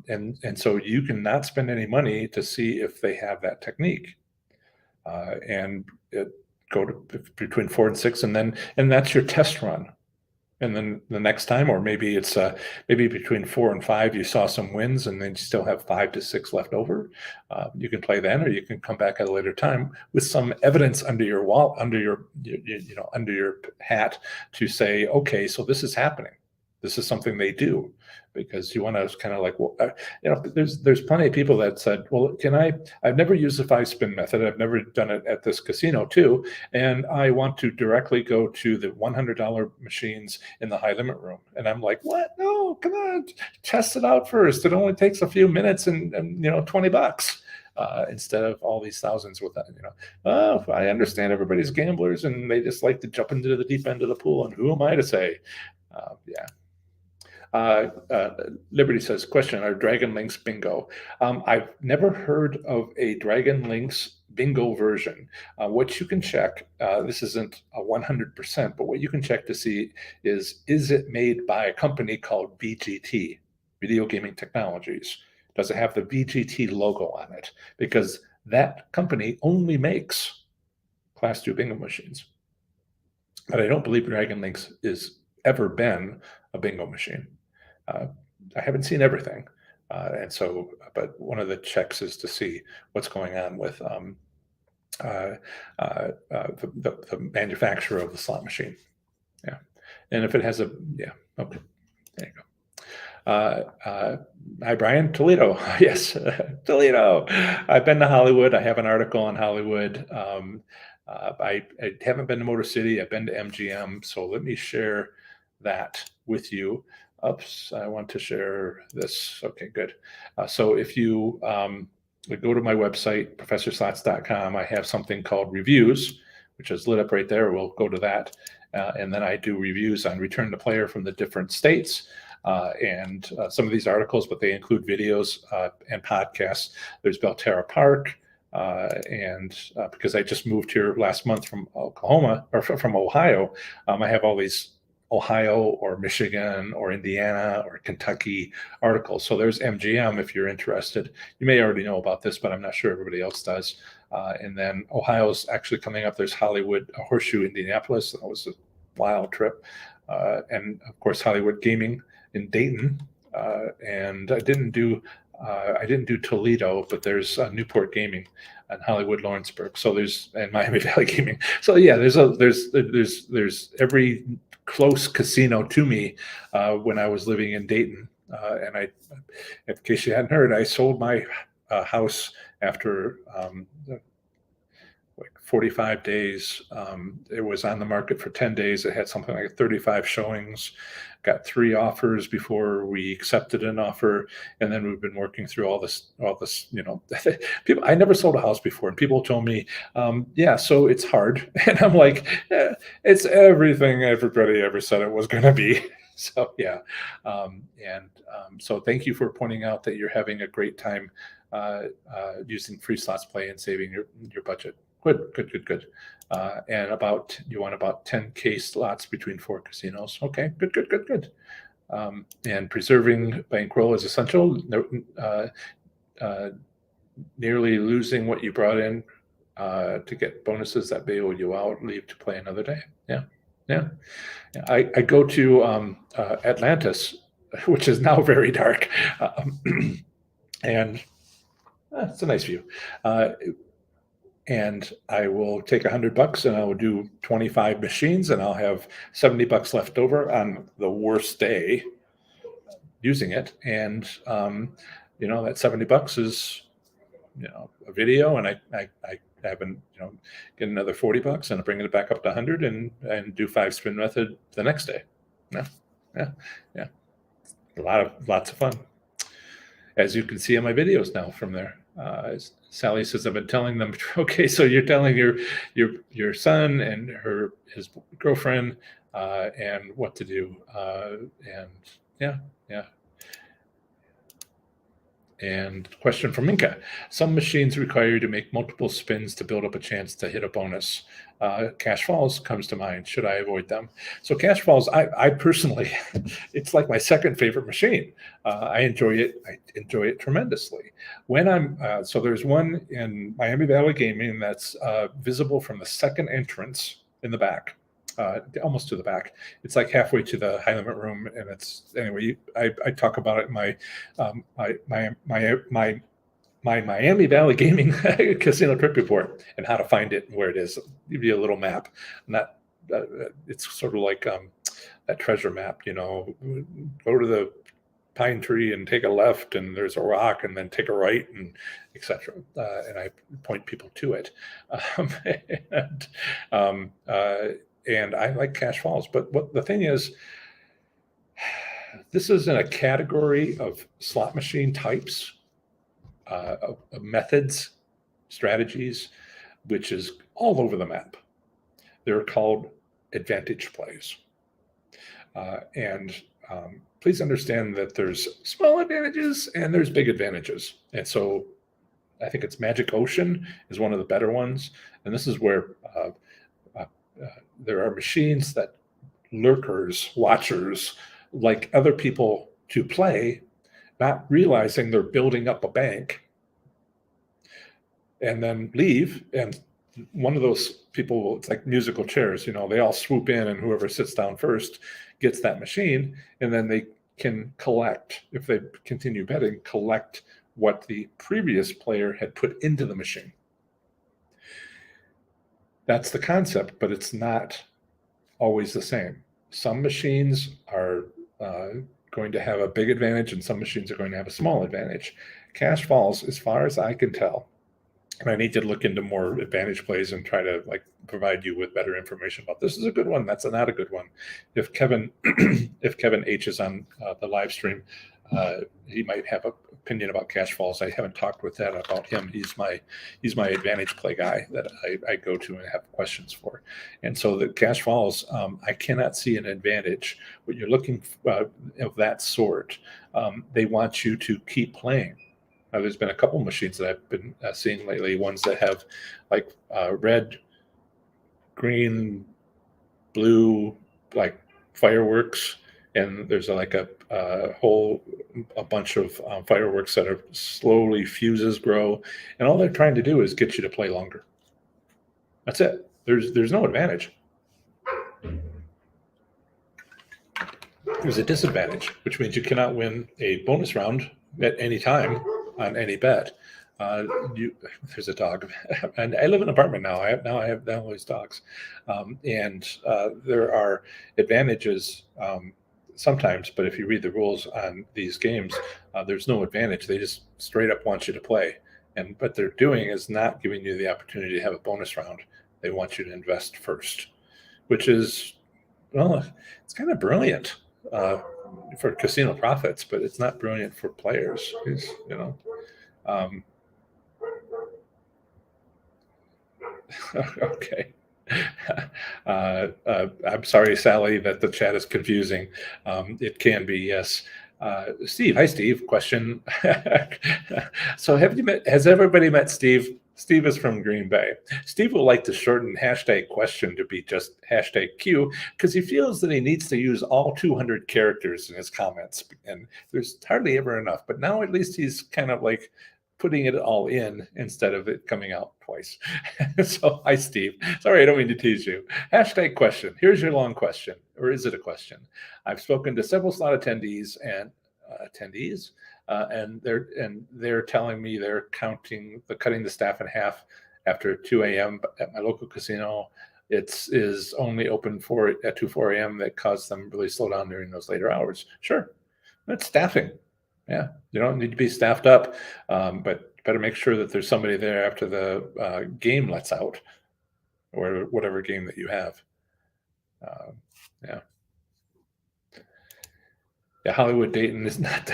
And so you cannot spend any money to see if they have that technique. And go to between 4 and 6, and that's your test run. And then the next time, or maybe it's maybe between 4 and 5, you saw some wins, and then you still have 5 to 6 left over. You can play then, or you can come back at a later time with some evidence under your wall, under your under your hat, to say, okay, so this is happening. This is something they do, because you want to kind of like, well, there's plenty of people that said, well, I've never used the 5 spin method. I've never done it at this casino too. And I want to directly go to the $100 machines in the high limit room. And I'm like, what? No, come on, test it out first. It only takes a few minutes and $20. Instead of all these thousands with that, oh, I understand everybody's gamblers and they just like to jump into the deep end of the pool. And who am I to say? Yeah. Liberty says, question, are Dragon Links bingo? I've never heard of a Dragon Links bingo version. What you can check, this isn't a 100%, but what you can check to see is it made by a company called VGT, Video Gaming Technologies? Does it have the VGT logo on it? Because that company only makes Class 2 bingo machines. But I don't believe Dragon Links is ever been a bingo machine. I haven't seen everything. And so, but one of the checks is to see what's going on with the manufacturer of the slot machine. Yeah. And if it has yeah, okay, there you go. Hi, Brian. Toledo. Yes, Toledo. I've been to Hollywood. I have an article on Hollywood. I haven't been to Motor City. I've been to MGM. So let me share that with you. Oops, I want to share this. Okay, good. So if you go to my website, professorslots.com, I have something called reviews, which is lit up right there. We'll go to that. And then I do reviews on Return to Player from the different states. And some of these articles, but they include videos and podcasts. There's Belterra Park. And because I just moved here last month from Oklahoma, or from Ohio, I have all these Ohio or Michigan or Indiana or Kentucky articles. So there's MGM if you're interested. You may already know about this, but I'm not sure everybody else does. And then Ohio's actually coming up. There's Hollywood, Horseshoe, Indianapolis. That was a wild trip. And of course, Hollywood Gaming in Dayton. And I didn't do Toledo, but there's Newport Gaming and Hollywood Lawrenceburg. So and Miami Valley Gaming. So yeah, there's every close casino to me when I was living in Dayton. And in case you hadn't heard, I sold my house after like 45 days. It was on the market for 10 days. It had something like 35 showings, got 3 offers before we accepted an offer. And then we've been working through all this, people, I never sold a house before. And people told me, yeah, so it's hard. And I'm like, yeah, it's everything everybody ever said it was going to be. So, yeah. So thank you for pointing out that you're having a great time using Free Slots Play and saving your budget. Good. And you want about 10K slots between 4 casinos. Okay, good. And preserving bankroll is essential. Nearly losing what you brought in to get bonuses that bail you out, leave to play another day. Yeah. I go to Atlantis, which is now very dark, and it's a nice view. and I will take $100 and I will do 25 machines, and I'll have $70 left over on the worst day using it. And that $70 is a video, and I haven't get another $40 and I bring it back up to 100 and do 5 spin method the next day. Yeah, yeah, lots of fun, as you can see in my videos now from there. Sally says, I've been telling them. Okay, so you're telling your son and his girlfriend and what to do, and yeah. And question from Minka. Some machines require you to make multiple spins to build up a chance to hit a bonus. Cash falls comes to mind. Should I avoid them? So cash falls, I personally, it's like my second favorite machine. I enjoy it. I enjoy it tremendously. When so there's one in Miami Valley Gaming that's visible from the second entrance in the back. Almost to the back. It's like halfway to the high limit room, and anyway. I talk about it in my Miami Valley Gaming Casino Trip Report and how to find it and where it is. I'll give you a little map. It's sort of like that treasure map. Go to the pine tree and take a left, and there's a rock, and then take a right, and etc. And I point people to it. And I like cash falls, but what the thing is, this is in a category of slot machine types, of methods, strategies, which is all over the map. They're called advantage plays. And please understand that there's small advantages and there's big advantages. And so I think it's Magic Ocean is one of the better ones. And this is where there are machines that lurkers, watchers, like other people to play, not realizing they're building up a bank, and then leave. And one of those people, it's like musical chairs, they all swoop in, and whoever sits down first gets that machine. And then they can collect, if they continue betting, collect what the previous player had put into the machine. That's the concept, but it's not always the same. Some machines are going to have a big advantage, and some machines are going to have a small advantage. Cash falls, as far as I can tell, and I need to look into more advantage plays and try to provide you with better information about this is a good one, that's not a good one. If Kevin H is on the live stream, he might have an opinion about cash falls. I haven't talked with that about him. He's my advantage play guy that I go to and have questions for. And so the cash falls, I cannot see an advantage. What you're looking for, of that sort, they want you to keep playing. There's been a couple machines that I've been seeing lately, ones that have red, green, blue, like fireworks, and there's a bunch of fireworks that are slowly fuses grow, and all they're trying to do is get you to play longer. That's it. There's no advantage. There's a disadvantage, which means you cannot win a bonus round at any time on any bet. There's a dog, and I live in an apartment now. I have all these dogs, and there are advantages sometimes. But if you read the rules on these games, there's no advantage. They just straight up want you to play, and what they're doing is not giving you the opportunity to have a bonus round. They want you to invest first, which is, well, it's kind of brilliant for casino profits, but it's not brilliant for players. Okay. I'm sorry, Sally, that the chat is confusing. It can be, yes. Steve, hi, Steve. Question. So has everybody met Steve? Steve is from Green Bay. Steve would like to shorten hashtag question to be just hashtag Q because he feels that he needs to use all 200 characters in his comments, and there's hardly ever enough. But now at least he's kind of putting it all in instead of it coming out twice. So, hi, Steve. Sorry, I don't mean to tease you. Hashtag question. Here's your long question, or is it a question? I've spoken to several slot attendees and they're telling me they're cutting the staff in half after 2 a.m. at my local casino. It is only open at 4 a.m. that caused them really slow down during those later hours. Sure, that's staffing. Yeah, you don't need to be staffed up, but better make sure that there's somebody there after the game lets out, or whatever game that you have. Yeah. Yeah, Hollywood Dayton is not.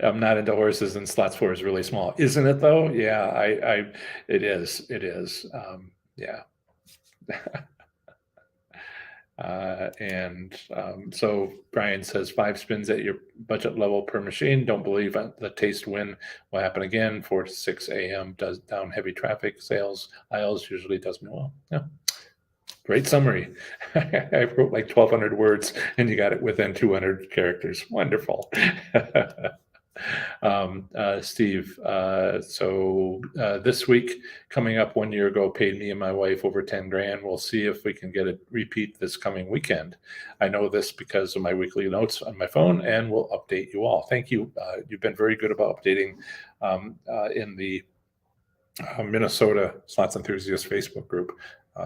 I'm not into horses, and slots 4 is really small, isn't it? Though, yeah, it is. It is. Yeah. So Brian says 5 spins at your budget level per machine. Don't believe the taste win will happen again. 4 to 6 a.m. does down heavy traffic. Sales aisles usually does me well. Yeah. Great summary. I wrote like 1,200 words, and you got it within 200 characters. Wonderful. Steve, this week, coming up 1 year ago, paid me and my wife over 10 grand. We'll see if we can get a repeat this coming weekend. I know this because of my weekly notes on my phone, and we'll update you all. Thank you. You've been very good about updating in the Minnesota Slots Enthusiast Facebook group.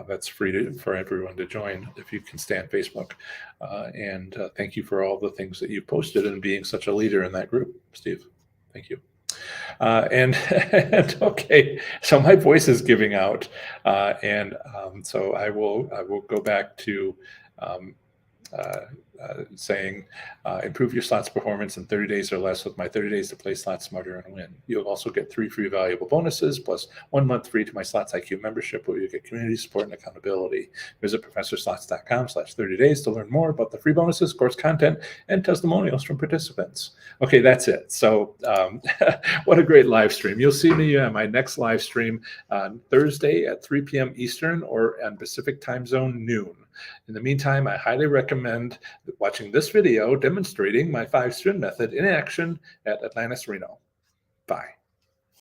That's free for everyone to join if you can stand Facebook. And thank you for all the things that you posted and being such a leader in that group, Steve. Thank you. And okay, so my voice is giving out, so I will go back to saying improve your slots performance in 30 days or less with my 30 days to play slots smarter and win. You'll also get 3 free valuable bonuses plus 1 month free to my Slots IQ membership, where you get community support and accountability. Visit professorslots.com/30 days to learn more about the free bonuses, course content, and testimonials from participants. Okay, that's it. So what a great live stream. You'll see me on my next live stream on Thursday at 3 p.m. Eastern, or on Pacific time zone noon. In the meantime, I highly recommend watching this video demonstrating my 5 spin method in action at Atlantis Reno. Bye.